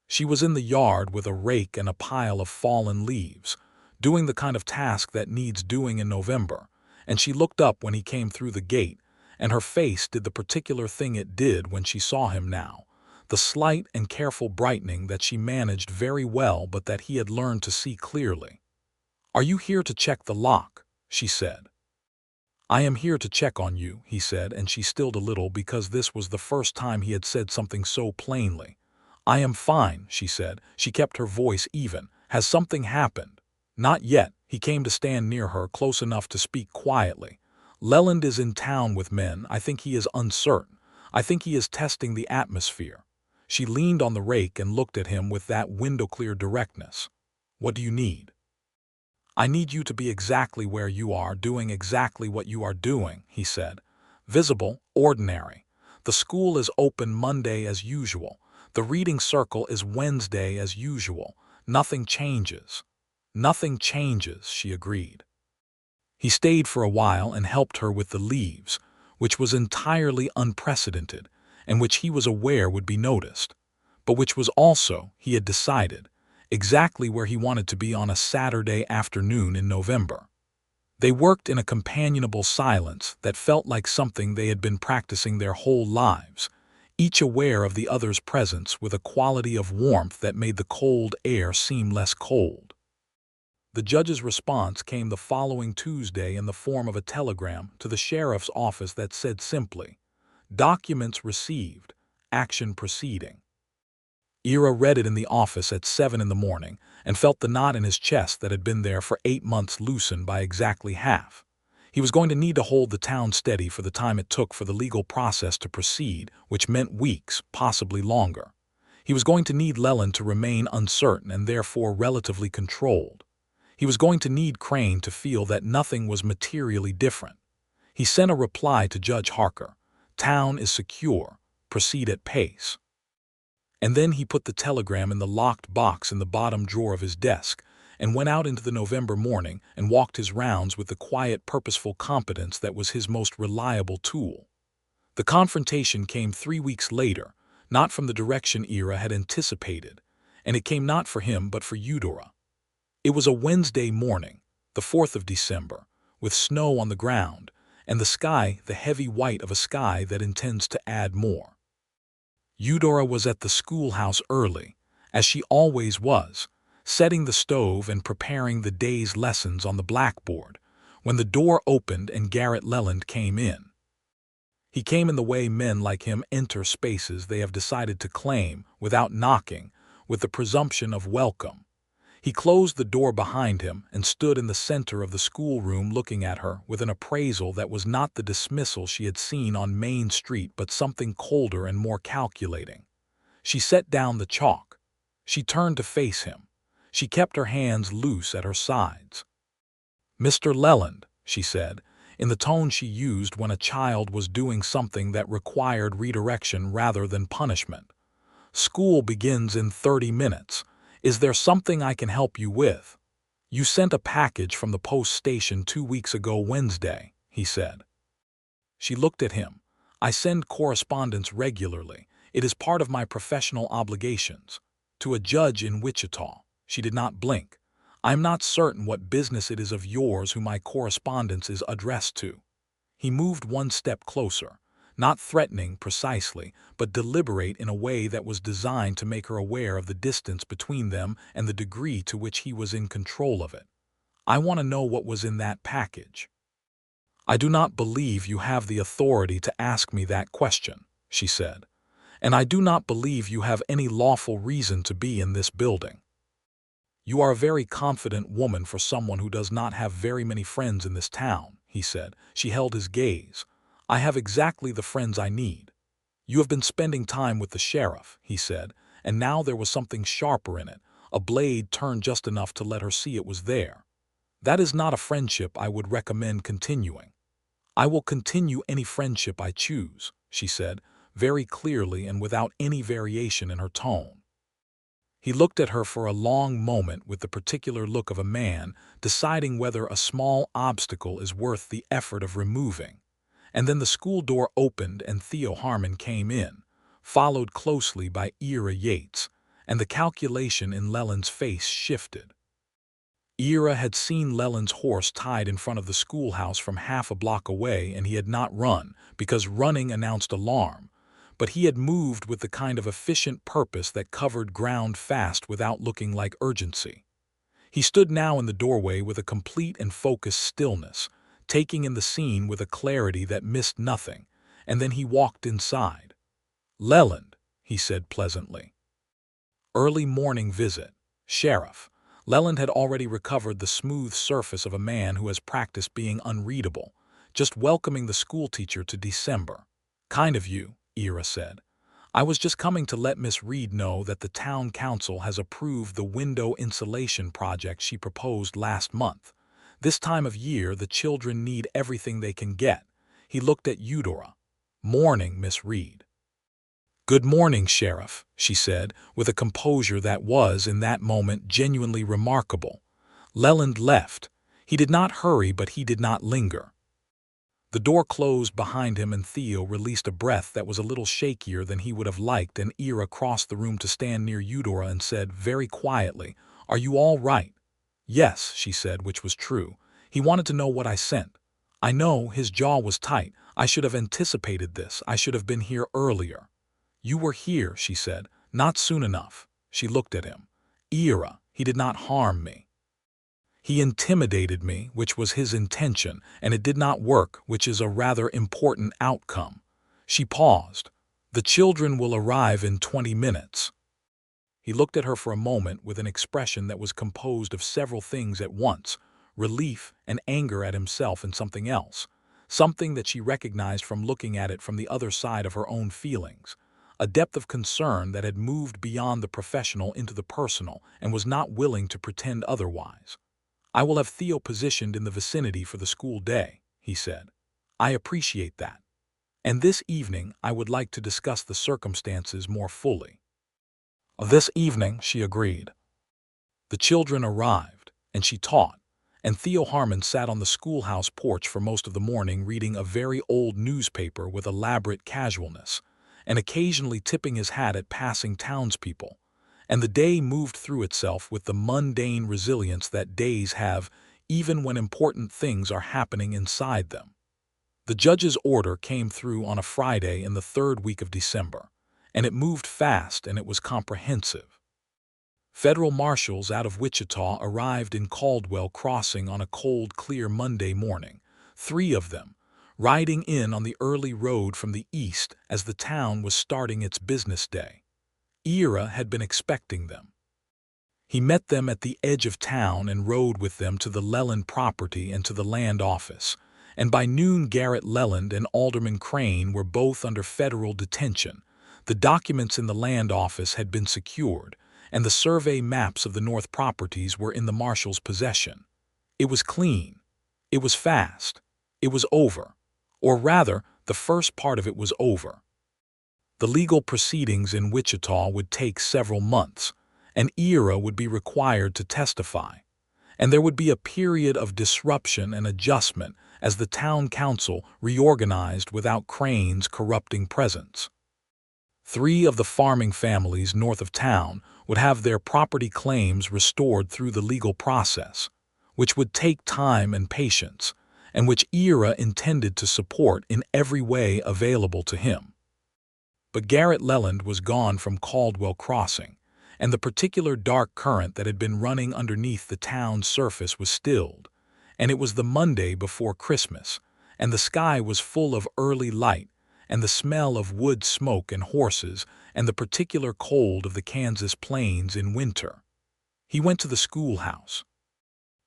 She was in the yard with a rake and a pile of fallen leaves, doing the kind of task that needs doing in November, and she looked up when he came through the gate, and her face did the particular thing it did when she saw him now, the slight and careful brightening that she managed very well but that he had learned to see clearly. "Are you here to check the lock?" she said. "I am here to check on you," he said, and she stilled a little because this was the first time he had said something so plainly. "I am fine," she said. She kept her voice even. "Has something happened?" "Not yet," He came to stand near her, close enough to speak quietly. "Leland is in town with men. I think he is uncertain. I think he is testing the atmosphere." She leaned on the rake and looked at him with that window-clear directness. "What do you need?" "I need you to be exactly where you are, doing exactly what you are doing," he said. "Visible, ordinary. The school is open Monday as usual. The reading circle is Wednesday as usual. Nothing changes." "Nothing changes," she agreed. He stayed for a while and helped her with the leaves, which was entirely unprecedented and which he was aware would be noticed, but which was also, he had decided, exactly where he wanted to be on a Saturday afternoon in November. They worked in a companionable silence that felt like something they had been practicing their whole lives, each aware of the other's presence with a quality of warmth that made the cold air seem less cold. The judge's response came the following Tuesday in the form of a telegram to the sheriff's office that said simply, "Documents received, action proceeding." Ira read it in the office at 7 in the morning and felt the knot in his chest that had been there for 8 months loosened by exactly half. He was going to need to hold the town steady for the time it took for the legal process to proceed, which meant weeks, possibly longer. He was going to need Leland to remain uncertain and therefore relatively controlled. He was going to need Crane to feel that nothing was materially different. He sent a reply to Judge Harker. "Town is secure. Proceed at pace." And then he put the telegram in the locked box in the bottom drawer of his desk and went out into the November morning and walked his rounds with the quiet, purposeful competence that was his most reliable tool. The confrontation came 3 weeks later, not from the direction Ira had anticipated, and it came not for him but for Eudora. It was a Wednesday morning, the 4th of December, with snow on the ground, and the sky the heavy white of a sky that intends to add more. Eudora was at the schoolhouse early, as she always was, setting the stove and preparing the day's lessons on the blackboard, when the door opened and Garrett Leland came in. He came in the way men like him enter spaces they have decided to claim, without knocking, with the presumption of welcome. He closed the door behind him and stood in the center of the schoolroom looking at her with an appraisal that was not the dismissal she had seen on Main Street but something colder and more calculating. She set down the chalk. She turned to face him. She kept her hands loose at her sides. "Mr. Leland," she said, in the tone she used when a child was doing something that required redirection rather than punishment. "School begins in 30 minutes. Is there something I can help you with?" "You sent a package from the post station 2 weeks ago Wednesday," he said. She looked at him. "I send correspondence regularly. It is part of my professional obligations." To a judge in Wichita. She did not blink. "I am not certain what business it is of yours who my correspondence is addressed to." He moved one step closer. Not threatening precisely, but deliberate in a way that was designed to make her aware of the distance between them and the degree to which he was in control of it. "I want to know what was in that package." "I do not believe you have the authority to ask me that question," she said. "And I do not believe you have any lawful reason to be in this building." "You are a very confident woman for someone who does not have very many friends in this town," he said. She held his gaze. "I have exactly the friends I need." "You have been spending time with the sheriff," he said, and now there was something sharper in it, a blade turned just enough to let her see it was there. "That is not a friendship I would recommend continuing." "I will continue any friendship I choose," she said, very clearly and without any variation in her tone. He looked at her for a long moment with the particular look of a man deciding whether a small obstacle is worth the effort of removing. And then the school door opened and Theo Harmon came in, followed closely by Ira Yates, and the calculation in Leland's face shifted. Ira had seen Leland's horse tied in front of the schoolhouse from half a block away, and he had not run, because running announced alarm, but he had moved with the kind of efficient purpose that covered ground fast without looking like urgency. He stood now in the doorway with a complete and focused stillness, taking in the scene with a clarity that missed nothing, and then he walked inside. "Leland," he said pleasantly. "Early morning visit. Sheriff, Leland had already recovered the smooth surface of a man who has practiced being unreadable, just welcoming the schoolteacher to December. "Kind of you," Ira said. "I was just coming to let Miss Reed know that the town council has approved the window insulation project she proposed last month. This time of year, the children need everything they can get." He looked at Eudora. "Morning, Miss Reed." "Good morning, Sheriff," she said, with a composure that was, in that moment, genuinely remarkable. Leland left. He did not hurry, but he did not linger. The door closed behind him and Theo released a breath that was a little shakier than he would have liked, and Ira crossed the room to stand near Eudora and said, very quietly, "Are you all right?" "Yes," she said, which was true. "He wanted to know what I sent." "I know." His jaw was tight. "I should have anticipated this. I should have been here earlier." "You were here," she said. "Not soon enough." She looked at him. "Ira, he did not harm me. He intimidated me, which was his intention, and it did not work, which is a rather important outcome." She paused. "The children will arrive in 20 minutes. He looked at her for a moment with an expression that was composed of several things at once, relief and anger at himself and something else, something that she recognized from looking at it from the other side of her own feelings, a depth of concern that had moved beyond the professional into the personal and was not willing to pretend otherwise. "I will have Theo positioned in the vicinity for the school day," he said. "I appreciate that. And this evening I would like to discuss the circumstances more fully." "This evening," she agreed. The children arrived, and she taught, and Theo Harmon sat on the schoolhouse porch for most of the morning reading a very old newspaper with elaborate casualness, and occasionally tipping his hat at passing townspeople. And the day moved through itself with the mundane resilience that days have, even when important things are happening inside them. The judge's order came through on a Friday in the third week of December, and it moved fast and it was comprehensive. Federal marshals out of Wichita arrived in Caldwell Crossing on a cold, clear Monday morning, 3 of them, riding in on the early road from the east as the town was starting its business day. Ira had been expecting them. He met them at the edge of town and rode with them to the Leland property and to the land office, and by noon Garrett Leland and Alderman Crane were both under federal detention. The documents in the land office had been secured, and the survey maps of the North properties were in the marshal's possession. It was clean. It was fast. It was over. Or rather, the first part of it was over. The legal proceedings in Wichita would take several months, and Ira would be required to testify, and there would be a period of disruption and adjustment as the town council reorganized without Crane's corrupting presence. 3 of the farming families north of town would have their property claims restored through the legal process, which would take time and patience, and which Ira intended to support in every way available to him. But Garrett Leland was gone from Caldwell Crossing, and the particular dark current that had been running underneath the town's surface was stilled, and it was the Monday before Christmas, and the sky was full of early light, and the smell of wood smoke and horses, and the particular cold of the Kansas plains in winter. He went to the schoolhouse.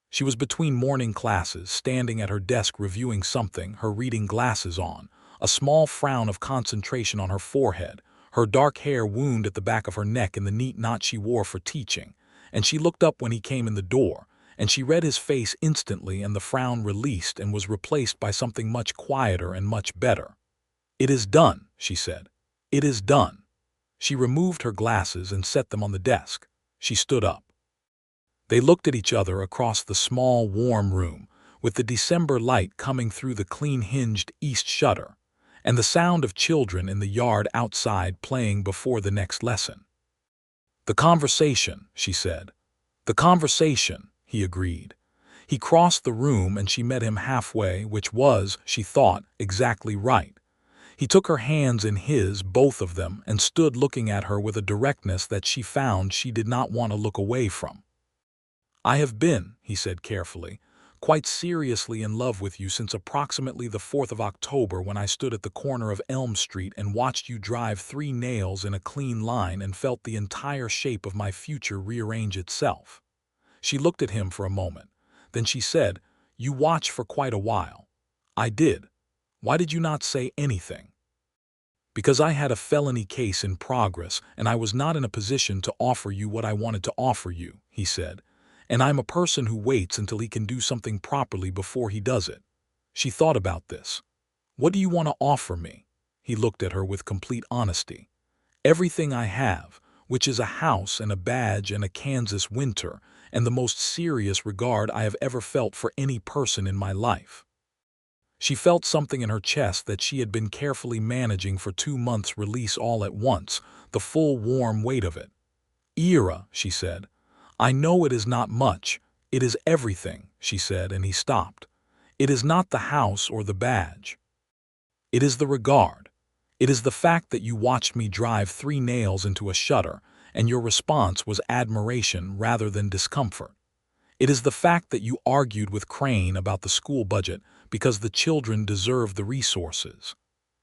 She was between morning classes, standing at her desk reviewing something, her reading glasses on, a small frown of concentration on her forehead, her dark hair wound at the back of her neck in the neat knot she wore for teaching, and she looked up when he came in the door, and she read his face instantly, and the frown released and was replaced by something much quieter and much better. "It is done," she said. "It is done." She removed her glasses and set them on the desk. She stood up. They looked at each other across the small, warm room, with the December light coming through the clean-hinged east shutter, and the sound of children in the yard outside playing before the next lesson. "The conversation," she said. "The conversation," he agreed. He crossed the room and she met him halfway, which was, she thought, exactly right. He took her hands in his, both of them, and stood looking at her with a directness that she found she did not want to look away from. "I have been," he said carefully, "quite seriously in love with you since approximately the 4th of October, when I stood at the corner of Elm Street and watched you drive 3 nails in a clean line and felt the entire shape of my future rearrange itself." She looked at him for a moment. Then she said, "You watched for quite a while." "I did. Why did you not say anything?" "Because I had a felony case in progress and I was not in a position to offer you what I wanted to offer you," he said. "And I'm a person who waits until he can do something properly before he does it." She thought about this. "What do you want to offer me?" He looked at her with complete honesty. "Everything I have, which is a house and a badge and a Kansas winter, and the most serious regard I have ever felt for any person in my life." She felt something in her chest that she had been carefully managing for 2 months release all at once, the full warm weight of it. "Ira," she said, "I know it is not much. It is everything," she said, and he stopped. "It is not the house or the badge. It is the regard. It is the fact that you watched me drive 3 nails into a shutter, and your response was admiration rather than discomfort. It is the fact that you argued with Crane about the school budget because the children deserve the resources.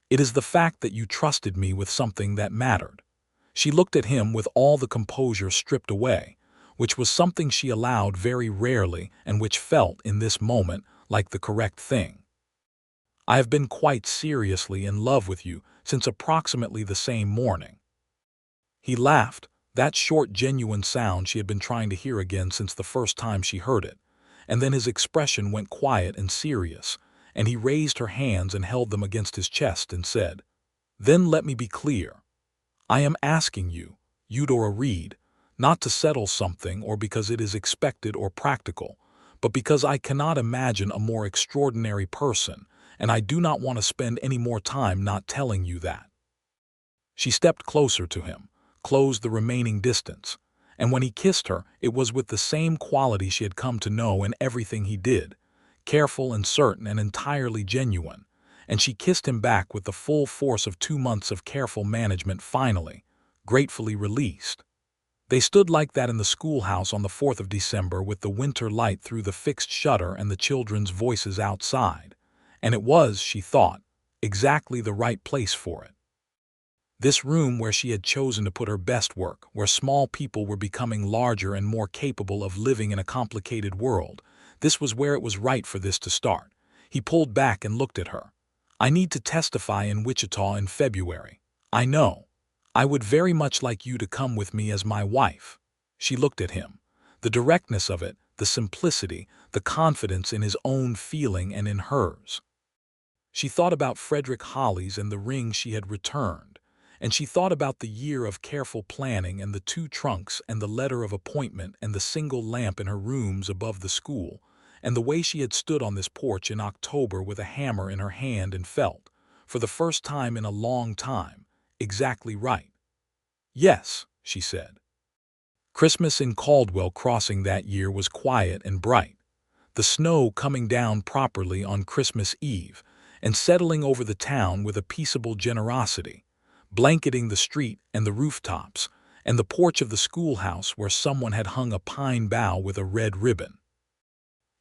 It is the fact that you trusted me with something that mattered." She looked at him with all the composure stripped away, which was something she allowed very rarely and which felt, in this moment, like the correct thing. "I have been quite seriously in love with you since approximately the same morning." He laughed, that short, genuine sound she had been trying to hear again since the first time she heard it, and then his expression went quiet and serious, and he raised her hands and held them against his chest and said, "Then let me be clear. I am asking you, Eudora Reed, not to settle something or because it is expected or practical, but because I cannot imagine a more extraordinary person, and I do not want to spend any more time not telling you that." She stepped closer to him, closed the remaining distance, and when he kissed her, it was with the same quality she had come to know in everything he did, careful and certain and entirely genuine, and she kissed him back with the full force of 2 months of careful management finally, gratefully released. They stood like that in the schoolhouse on the 4th of December with the winter light through the fixed shutter and the children's voices outside, and it was, she thought, exactly the right place for it. This room where she had chosen to put her best work, where small people were becoming larger and more capable of living in a complicated world, this was where it was right for this to start. He pulled back and looked at her. "I need to testify in Wichita in February. I know. I would very much like you to come with me as my wife." She looked at him. The directness of it, the simplicity, the confidence in his own feeling and in hers. She thought about Frederick Holly's and the ring she had returned, and she thought about the year of careful planning and the 2 trunks and the letter of appointment and the single lamp in her rooms above the school, and the way she had stood on this porch in October with a hammer in her hand and felt, for the first time in a long time, exactly right. "Yes," she said. Christmas in Caldwell Crossing that year was quiet and bright, the snow coming down properly on Christmas Eve and settling over the town with a peaceable generosity, blanketing the street and the rooftops and the porch of the schoolhouse where someone had hung a pine bough with a red ribbon.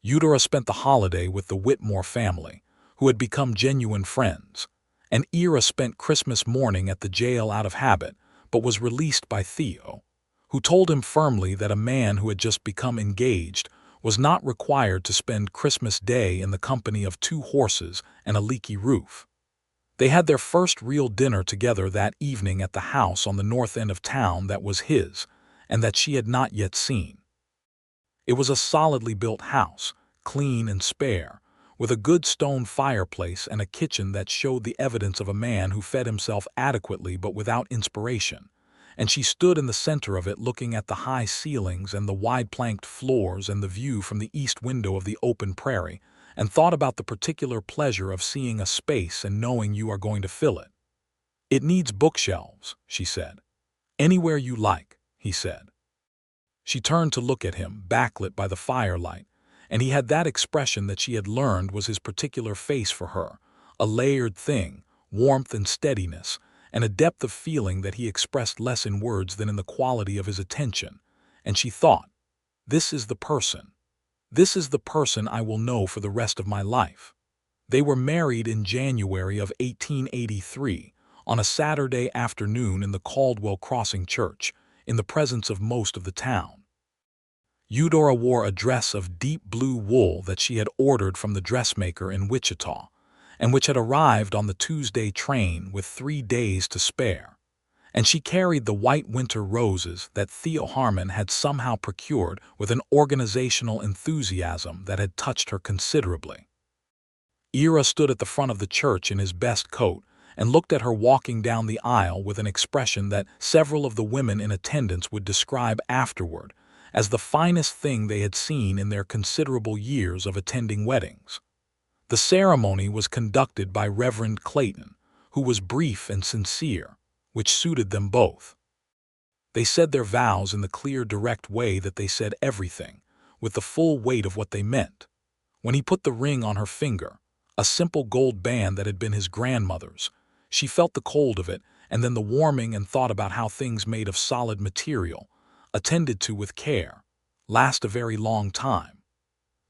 Eudora spent the holiday with the Whitmore family, who had become genuine friends, and Ira spent Christmas morning at the jail out of habit, but was released by Theo, who told him firmly that a man who had just become engaged was not required to spend Christmas Day in the company of 2 horses and a leaky roof. They had their first real dinner together that evening at the house on the north end of town that was his, and that she had not yet seen. It was a solidly built house, clean and spare, with a good stone fireplace and a kitchen that showed the evidence of a man who fed himself adequately but without inspiration, and she stood in the center of it looking at the high ceilings and the wide-planked floors and the view from the east window of the open prairie, and thought about the particular pleasure of seeing a space and knowing you are going to fill it. "It needs bookshelves," she said. "Anywhere you like," he said. She turned to look at him, backlit by the firelight, and he had that expression that she had learned was his particular face for her, a layered thing, warmth and steadiness, and a depth of feeling that he expressed less in words than in the quality of his attention, and she thought, "This is the person. This is the person I will know for the rest of my life." They were married in January of 1883, on a Saturday afternoon in the Caldwell Crossing church, in the presence of most of the town. Eudora wore a dress of deep blue wool that she had ordered from the dressmaker in Wichita, and which had arrived on the Tuesday train with 3 days to spare. And she carried the white winter roses that Theo Harmon had somehow procured with an organizational enthusiasm that had touched her considerably. Ira stood at the front of the church in his best coat and looked at her walking down the aisle with an expression that several of the women in attendance would describe afterward as the finest thing they had seen in their considerable years of attending weddings. The ceremony was conducted by Reverend Clayton, who was brief and sincere, which suited them both. They said their vows in the clear, direct way that they said everything, with the full weight of what they meant. When he put the ring on her finger, a simple gold band that had been his grandmother's, she felt the cold of it and then the warming and thought about how things made of solid material, attended to with care, last a very long time.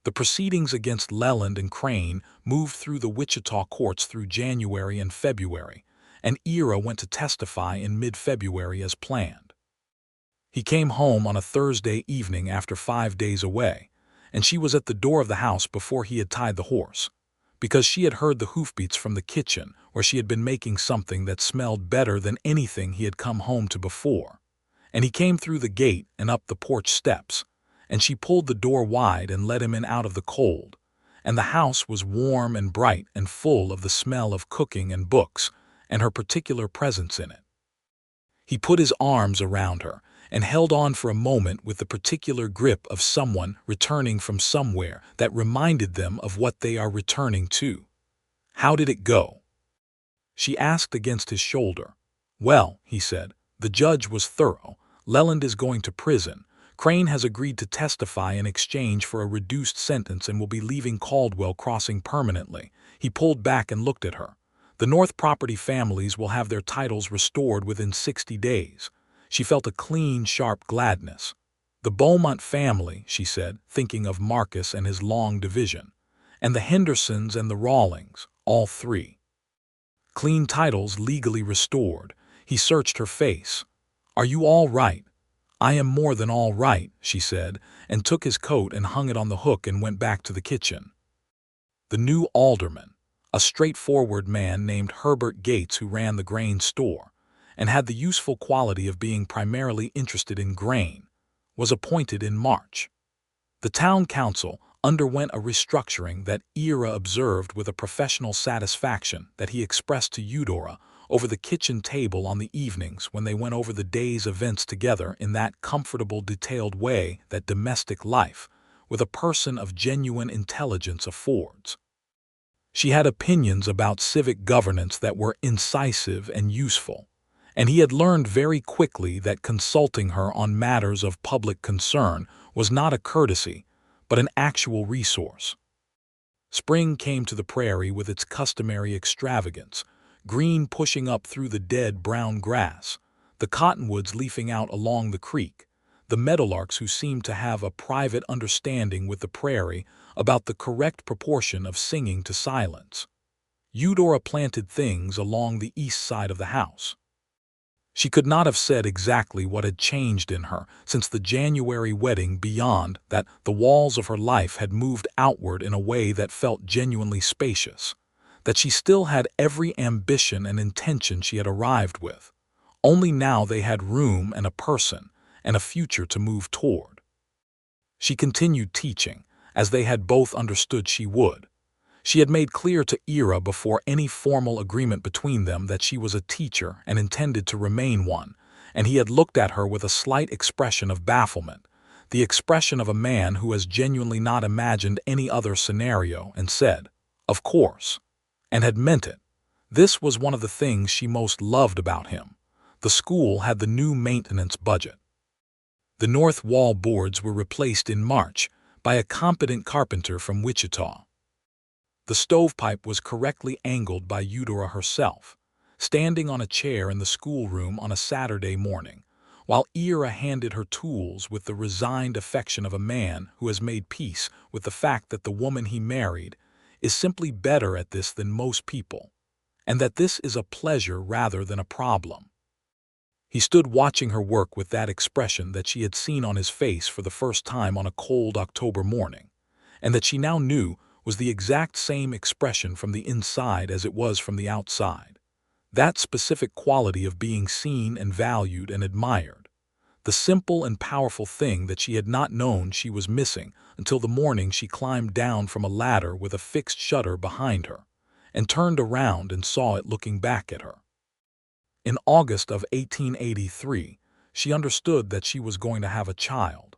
The proceedings against Leland and Crane moved through the Wichita courts through January and February, and Ira went to testify in mid-February as planned. He came home on a Thursday evening after 5 days away, and she was at the door of the house before he had tied the horse, because she had heard the hoofbeats from the kitchen where she had been making something that smelled better than anything he had come home to before. And he came through the gate and up the porch steps, and she pulled the door wide and let him in out of the cold, and the house was warm and bright and full of the smell of cooking and books and her particular presence in it. He put his arms around her and held on for a moment with the particular grip of someone returning from somewhere that reminded them of what they are returning to. "How did it go?" she asked against his shoulder. "Well," he said, "the judge was thorough. Leland is going to prison. Crane has agreed to testify in exchange for a reduced sentence and will be leaving Caldwell Crossing permanently." He pulled back and looked at her. "The North property families will have their titles restored within 60 days. She felt a clean, sharp gladness. "The Beaumont family," she said, thinking of Marcus and his long division. "And the Hendersons and the Rawlings, all 3. Clean titles legally restored." He searched her face. "Are you all right?" "I am more than all right," she said, and took his coat and hung it on the hook and went back to the kitchen. The new alderman, a straightforward man named Herbert Gates who ran the grain store, and had the useful quality of being primarily interested in grain, was appointed in March. The town council underwent a restructuring that Ira observed with a professional satisfaction that he expressed to Eudora over the kitchen table on the evenings when they went over the day's events together in that comfortable, detailed way that domestic life, with a person of genuine intelligence, affords. She had opinions about civic governance that were incisive and useful, and he had learned very quickly that consulting her on matters of public concern was not a courtesy, but an actual resource. Spring came to the prairie with its customary extravagance, green pushing up through the dead brown grass, the cottonwoods leafing out along the creek, the meadowlarks who seemed to have a private understanding with the prairie about the correct proportion of singing to silence. Eudora planted things along the east side of the house. She could not have said exactly what had changed in her since the January wedding beyond that the walls of her life had moved outward in a way that felt genuinely spacious, that she still had every ambition and intention she had arrived with, only now they had room and a person and a future to move toward. She continued teaching, as they had both understood she would. She had made clear to Ira before any formal agreement between them that she was a teacher and intended to remain one, and he had looked at her with a slight expression of bafflement, the expression of a man who has genuinely not imagined any other scenario, and said, "Of course," and had meant it. This was one of the things she most loved about him. The school had the new maintenance budget. The north wall boards were replaced in March by a competent carpenter from Wichita. The stovepipe was correctly angled by Eudora herself, standing on a chair in the schoolroom on a Saturday morning, while Ira handed her tools with the resigned affection of a man who has made peace with the fact that the woman he married is simply better at this than most people, and that this is a pleasure rather than a problem. He stood watching her work with that expression that she had seen on his face for the first time on a cold October morning, and that she now knew was the exact same expression from the inside as it was from the outside. That specific quality of being seen and valued and admired. The simple and powerful thing that she had not known she was missing until the morning she climbed down from a ladder with a fixed shutter behind her, and turned around and saw it looking back at her. In August of 1883, she understood that she was going to have a child.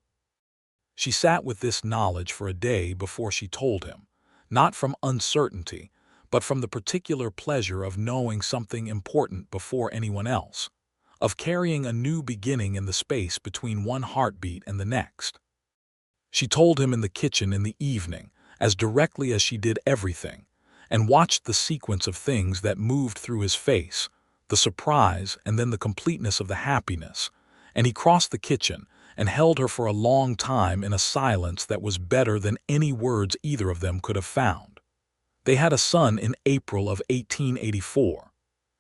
She sat with this knowledge for a day before she told him, not from uncertainty, but from the particular pleasure of knowing something important before anyone else, of carrying a new beginning in the space between one heartbeat and the next. She told him in the kitchen in the evening, as directly as she did everything, and watched the sequence of things that moved through his face, the surprise and then the completeness of the happiness, and he crossed the kitchen and held her for a long time in a silence that was better than any words either of them could have found. They had a son in April of 1884.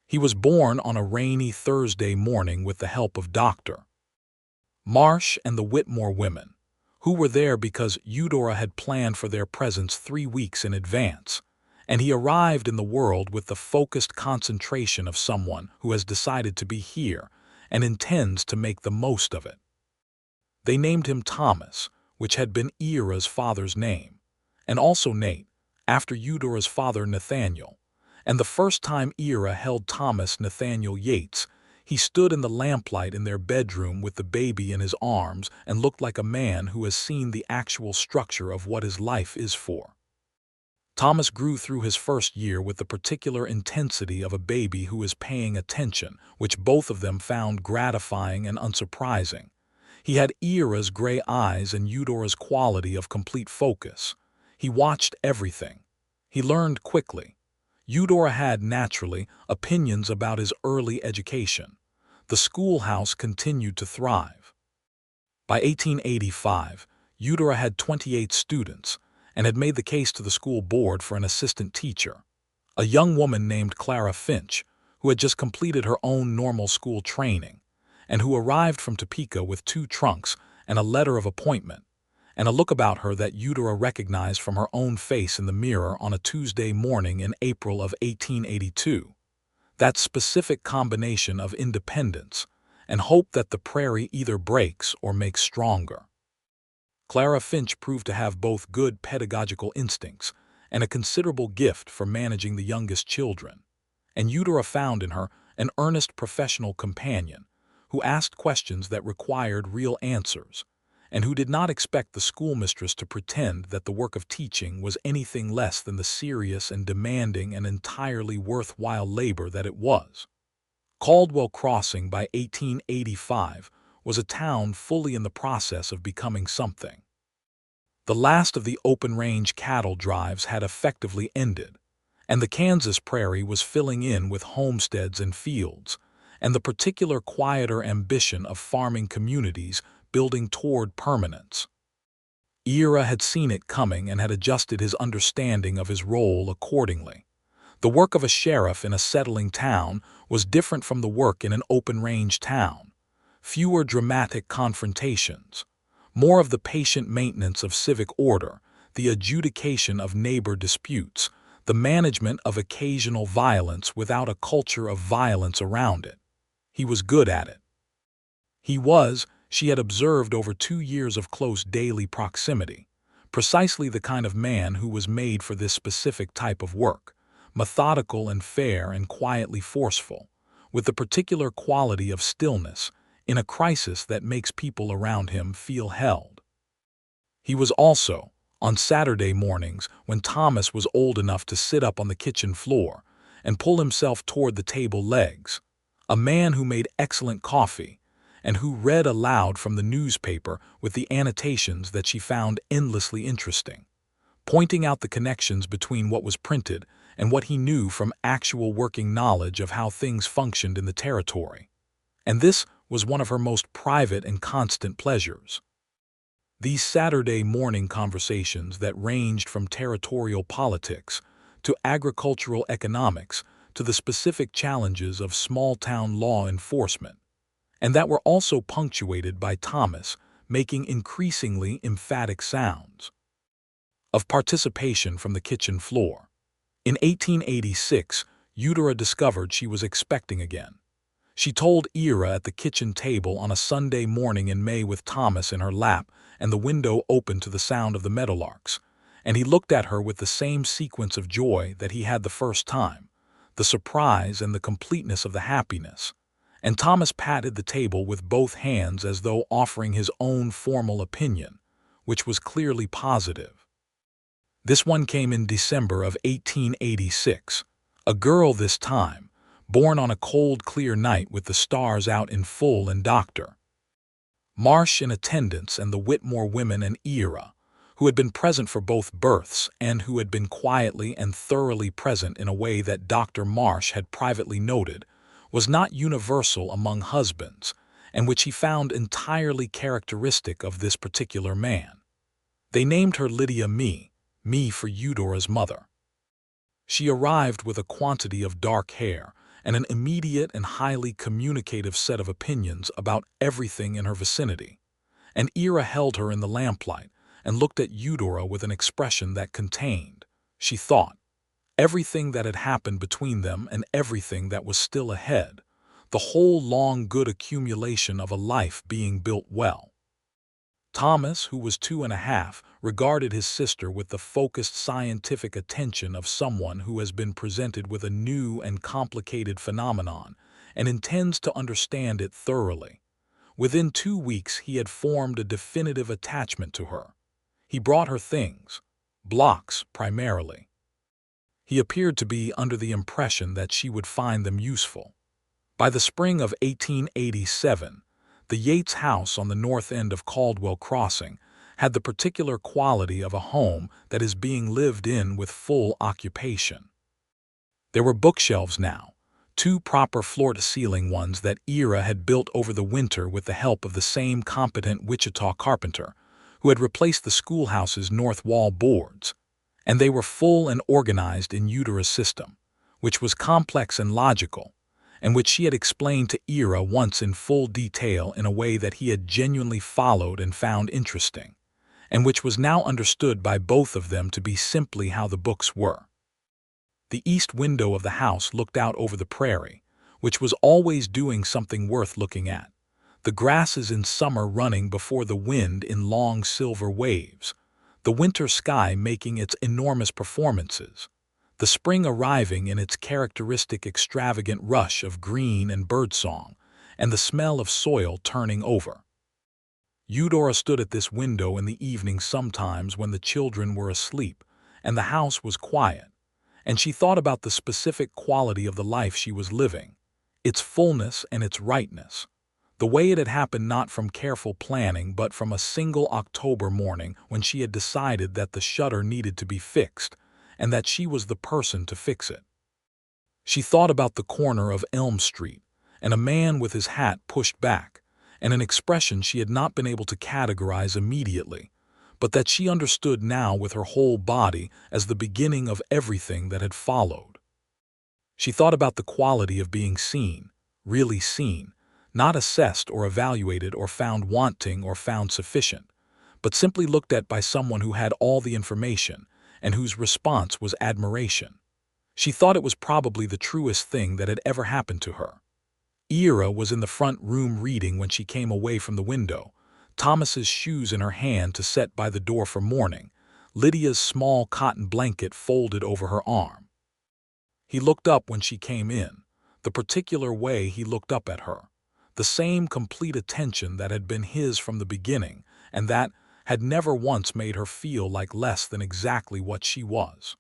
He was born on a rainy Thursday morning with the help of Dr. Marsh and the Whitmore women, who were there because Eudora had planned for their presence 3 weeks in advance, and he arrived in the world with the focused concentration of someone who has decided to be here and intends to make the most of it. They named him Thomas, which had been Ira's father's name, and also Nate, after Eudora's father Nathaniel. And the first time Ira held Thomas Nathaniel Yates, he stood in the lamplight in their bedroom with the baby in his arms and looked like a man who has seen the actual structure of what his life is for. Thomas grew through his first year with the particular intensity of a baby who is paying attention, which both of them found gratifying and unsurprising. He had Ira's gray eyes and Eudora's quality of complete focus. He watched everything. He learned quickly. Eudora had, naturally, opinions about his early education. The schoolhouse continued to thrive. By 1885, Eudora had 28 students, and had made the case to the school board for an assistant teacher, a young woman named Clara Finch, who had just completed her own normal school training, and who arrived from Topeka with 2 trunks and a letter of appointment, and a look about her that Eudora recognized from her own face in the mirror on a Tuesday morning in April of 1882. That specific combination of independence and hope that the prairie either breaks or makes stronger. Clara Finch proved to have both good pedagogical instincts and a considerable gift for managing the youngest children, and Eudora found in her an earnest professional companion who asked questions that required real answers, and who did not expect the schoolmistress to pretend that the work of teaching was anything less than the serious and demanding and entirely worthwhile labor that it was. Caldwell Crossing by 1885 was a town fully in the process of becoming something. The last of the open-range cattle drives had effectively ended, and the Kansas prairie was filling in with homesteads and fields, and the particular quieter ambition of farming communities building toward permanence. Ira had seen it coming and had adjusted his understanding of his role accordingly. The work of a sheriff in a settling town was different from the work in an open-range town. Fewer dramatic confrontations, more of the patient maintenance of civic order, the adjudication of neighbor disputes, the management of occasional violence without a culture of violence around it. He was good at it. He was, she had observed over 2 years of close daily proximity, precisely the kind of man who was made for this specific type of work, methodical and fair and quietly forceful, with the particular quality of stillness in a crisis that makes people around him feel held. He was also, on Saturday mornings when Thomas was old enough to sit up on the kitchen floor and pull himself toward the table legs, a man who made excellent coffee and who read aloud from the newspaper with the annotations that she found endlessly interesting, pointing out the connections between what was printed and what he knew from actual working knowledge of how things functioned in the territory. And this was one of her most private and constant pleasures. These Saturday morning conversations that ranged from territorial politics to agricultural economics to the specific challenges of small-town law enforcement, and that were also punctuated by Thomas making increasingly emphatic sounds of participation from the kitchen floor. In 1886, Eudora discovered she was expecting again. She told Ira at the kitchen table on a Sunday morning in May with Thomas in her lap and the window open to the sound of the meadowlarks, and he looked at her with the same sequence of joy that he had the first time, the surprise and the completeness of the happiness. And Thomas patted the table with both hands as though offering his own formal opinion, which was clearly positive. This one came in December of 1886. A girl this time, born on a cold, clear night with the stars out in full, and Dr. Marsh in attendance, and the Whitmore women and Ira, who had been present for both births and who had been quietly and thoroughly present in a way that Dr. Marsh had privately noted was not universal among husbands, and which he found entirely characteristic of this particular man. They named her Lydia Me for Eudora's mother. She arrived with a quantity of dark hair and an immediate and highly communicative set of opinions about everything in her vicinity, and Ira held her in the lamplight and looked at Eudora with an expression that contained, she thought, everything that had happened between them and everything that was still ahead, the whole long good accumulation of a life being built well. Thomas, who was 2.5, regarded his sister with the focused scientific attention of someone who has been presented with a new and complicated phenomenon and intends to understand it thoroughly. Within 2 weeks he had formed a definitive attachment to her. He brought her things, blocks primarily. He appeared to be under the impression that she would find them useful. By the spring of 1887, the Yates house on the north end of Caldwell Crossing had the particular quality of a home that is being lived in with full occupation. There were bookshelves now, 2 proper floor-to-ceiling ones that Ira had built over the winter with the help of the same competent Wichita carpenter who had replaced the schoolhouse's north wall boards, and they were full and organized in Eudora's system, which was complex and logical, and which she had explained to Ira once in full detail in a way that he had genuinely followed and found interesting, and which was now understood by both of them to be simply how the books were. The east window of the house looked out over the prairie, which was always doing something worth looking at, the grasses in summer running before the wind in long silver waves, the winter sky making its enormous performances, the spring arriving in its characteristic extravagant rush of green and birdsong, and the smell of soil turning over. Eudora stood at this window in the evening sometimes when the children were asleep and the house was quiet, and she thought about the specific quality of the life she was living, its fullness and its rightness, the way it had happened not from careful planning but from a single October morning when she had decided that the shutter needed to be fixed and that she was the person to fix it. She thought about the corner of Elm Street and a man with his hat pushed back and an expression she had not been able to categorize immediately, but that she understood now with her whole body as the beginning of everything that had followed. She thought about the quality of being seen, really seen, not assessed or evaluated or found wanting or found sufficient, but simply looked at by someone who had all the information and whose response was admiration. She thought it was probably the truest thing that had ever happened to her. Ira was in the front room reading when she came away from the window, Thomas's shoes in her hand to set by the door for morning, Lydia's small cotton blanket folded over her arm. He looked up when she came in, the particular way he looked up at her, the same complete attention that had been his from the beginning and that had never once made her feel like less than exactly what she was.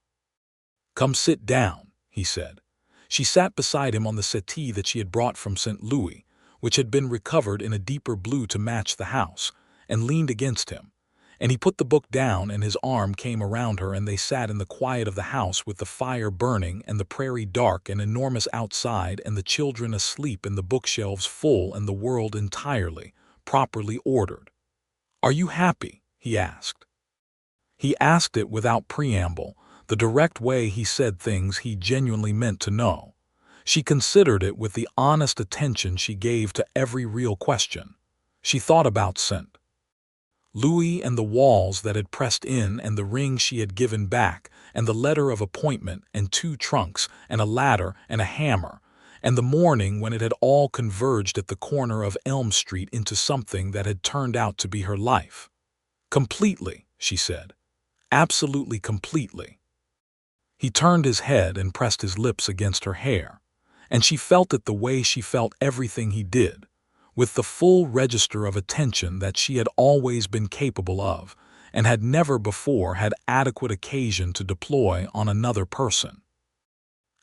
"Come sit down," he said. She sat beside him on the settee that she had brought from St. Louis, which had been recovered in a deeper blue to match the house, and leaned against him, and he put the book down and his arm came around her and they sat in the quiet of the house with the fire burning and the prairie dark and enormous outside and the children asleep and the bookshelves full and the world entirely, properly ordered. "Are you happy?" he asked. He asked it without preamble, the direct way he said things he genuinely meant to know. She considered it with the honest attention she gave to every real question. She thought about St. Louis and the walls that had pressed in and the ring she had given back and the letter of appointment and 2 trunks and a ladder and a hammer, and the morning when it had all converged at the corner of Elm Street into something that had turned out to be her life. Completely, she said. Absolutely completely. He turned his head and pressed his lips against her hair, and she felt it the way she felt everything he did, with the full register of attention that she had always been capable of and had never before had adequate occasion to deploy on another person.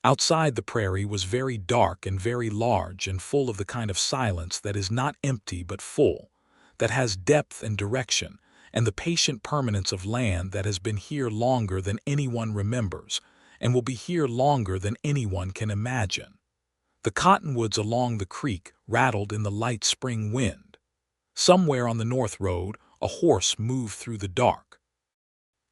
Outside the prairie was very dark and very large and full of the kind of silence that is not empty but full, that has depth and direction, and the patient permanence of land that has been here longer than anyone remembers and will be here longer than anyone can imagine. The cottonwoods along the creek rattled in the light spring wind. Somewhere on the north road, a horse moved through the dark.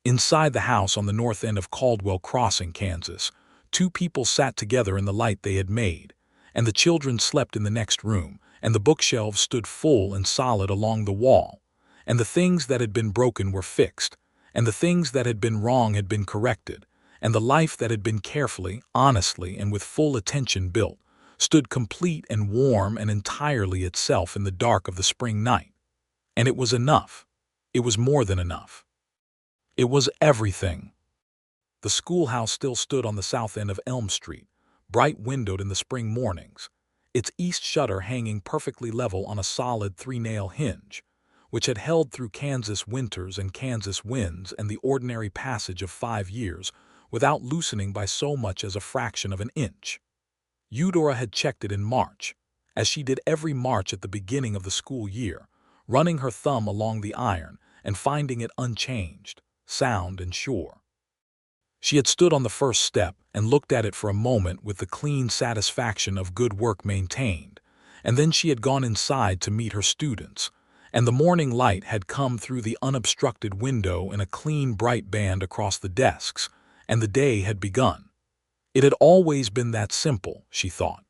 Inside the house on the north end of Caldwell Crossing, Kansas, 2 people sat together in the light they had made, and the children slept in the next room, and the bookshelves stood full and solid along the wall, and the things that had been broken were fixed, and the things that had been wrong had been corrected, and the life that had been carefully, honestly, and with full attention built stood complete and warm and entirely itself in the dark of the spring night. And it was enough. It was more than enough. It was everything. The schoolhouse still stood on the south end of Elm Street, bright windowed in the spring mornings, its east shutter hanging perfectly level on a solid 3-nail hinge, which had held through Kansas winters and Kansas winds and the ordinary passage of 5 years without loosening by so much as a fraction of an inch. Eudora had checked it in March, as she did every March at the beginning of the school year, running her thumb along the iron and finding it unchanged, sound and sure. She had stood on the first step and looked at it for a moment with the clean satisfaction of good work maintained, and then she had gone inside to meet her students, and the morning light had come through the unobstructed window in a clean bright band across the desks, and the day had begun. It had always been that simple, she thought.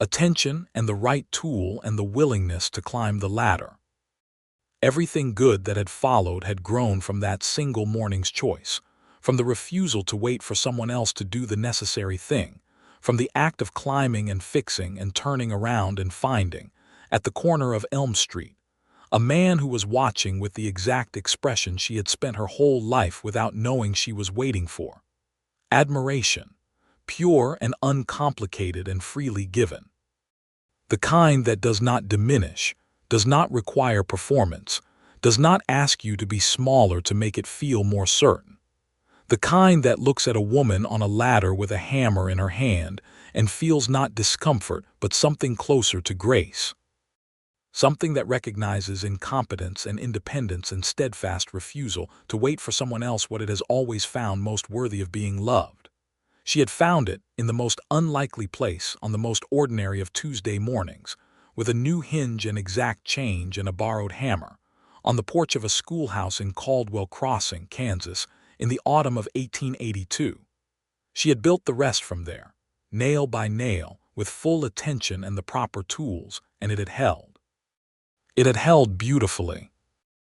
Attention and the right tool and the willingness to climb the ladder. Everything good that had followed had grown from that single morning's choice, from the refusal to wait for someone else to do the necessary thing, from the act of climbing and fixing and turning around and finding, at the corner of Elm Street, a man who was watching with the exact expression she had spent her whole life without knowing she was waiting for. Admiration, pure and uncomplicated and freely given. The kind that does not diminish, does not require performance, does not ask you to be smaller to make it feel more certain. The kind that looks at a woman on a ladder with a hammer in her hand and feels not discomfort but something closer to grace. Something that recognizes incompetence and independence and steadfast refusal to wait for someone else what it has always found most worthy of being loved. She had found it in the most unlikely place on the most ordinary of Tuesday mornings, with a new hinge and exact change and a borrowed hammer, on the porch of a schoolhouse in Caldwell Crossing, Kansas, in the autumn of 1882. She had built the rest from there, nail by nail, with full attention and the proper tools, and it had held. It had held beautifully.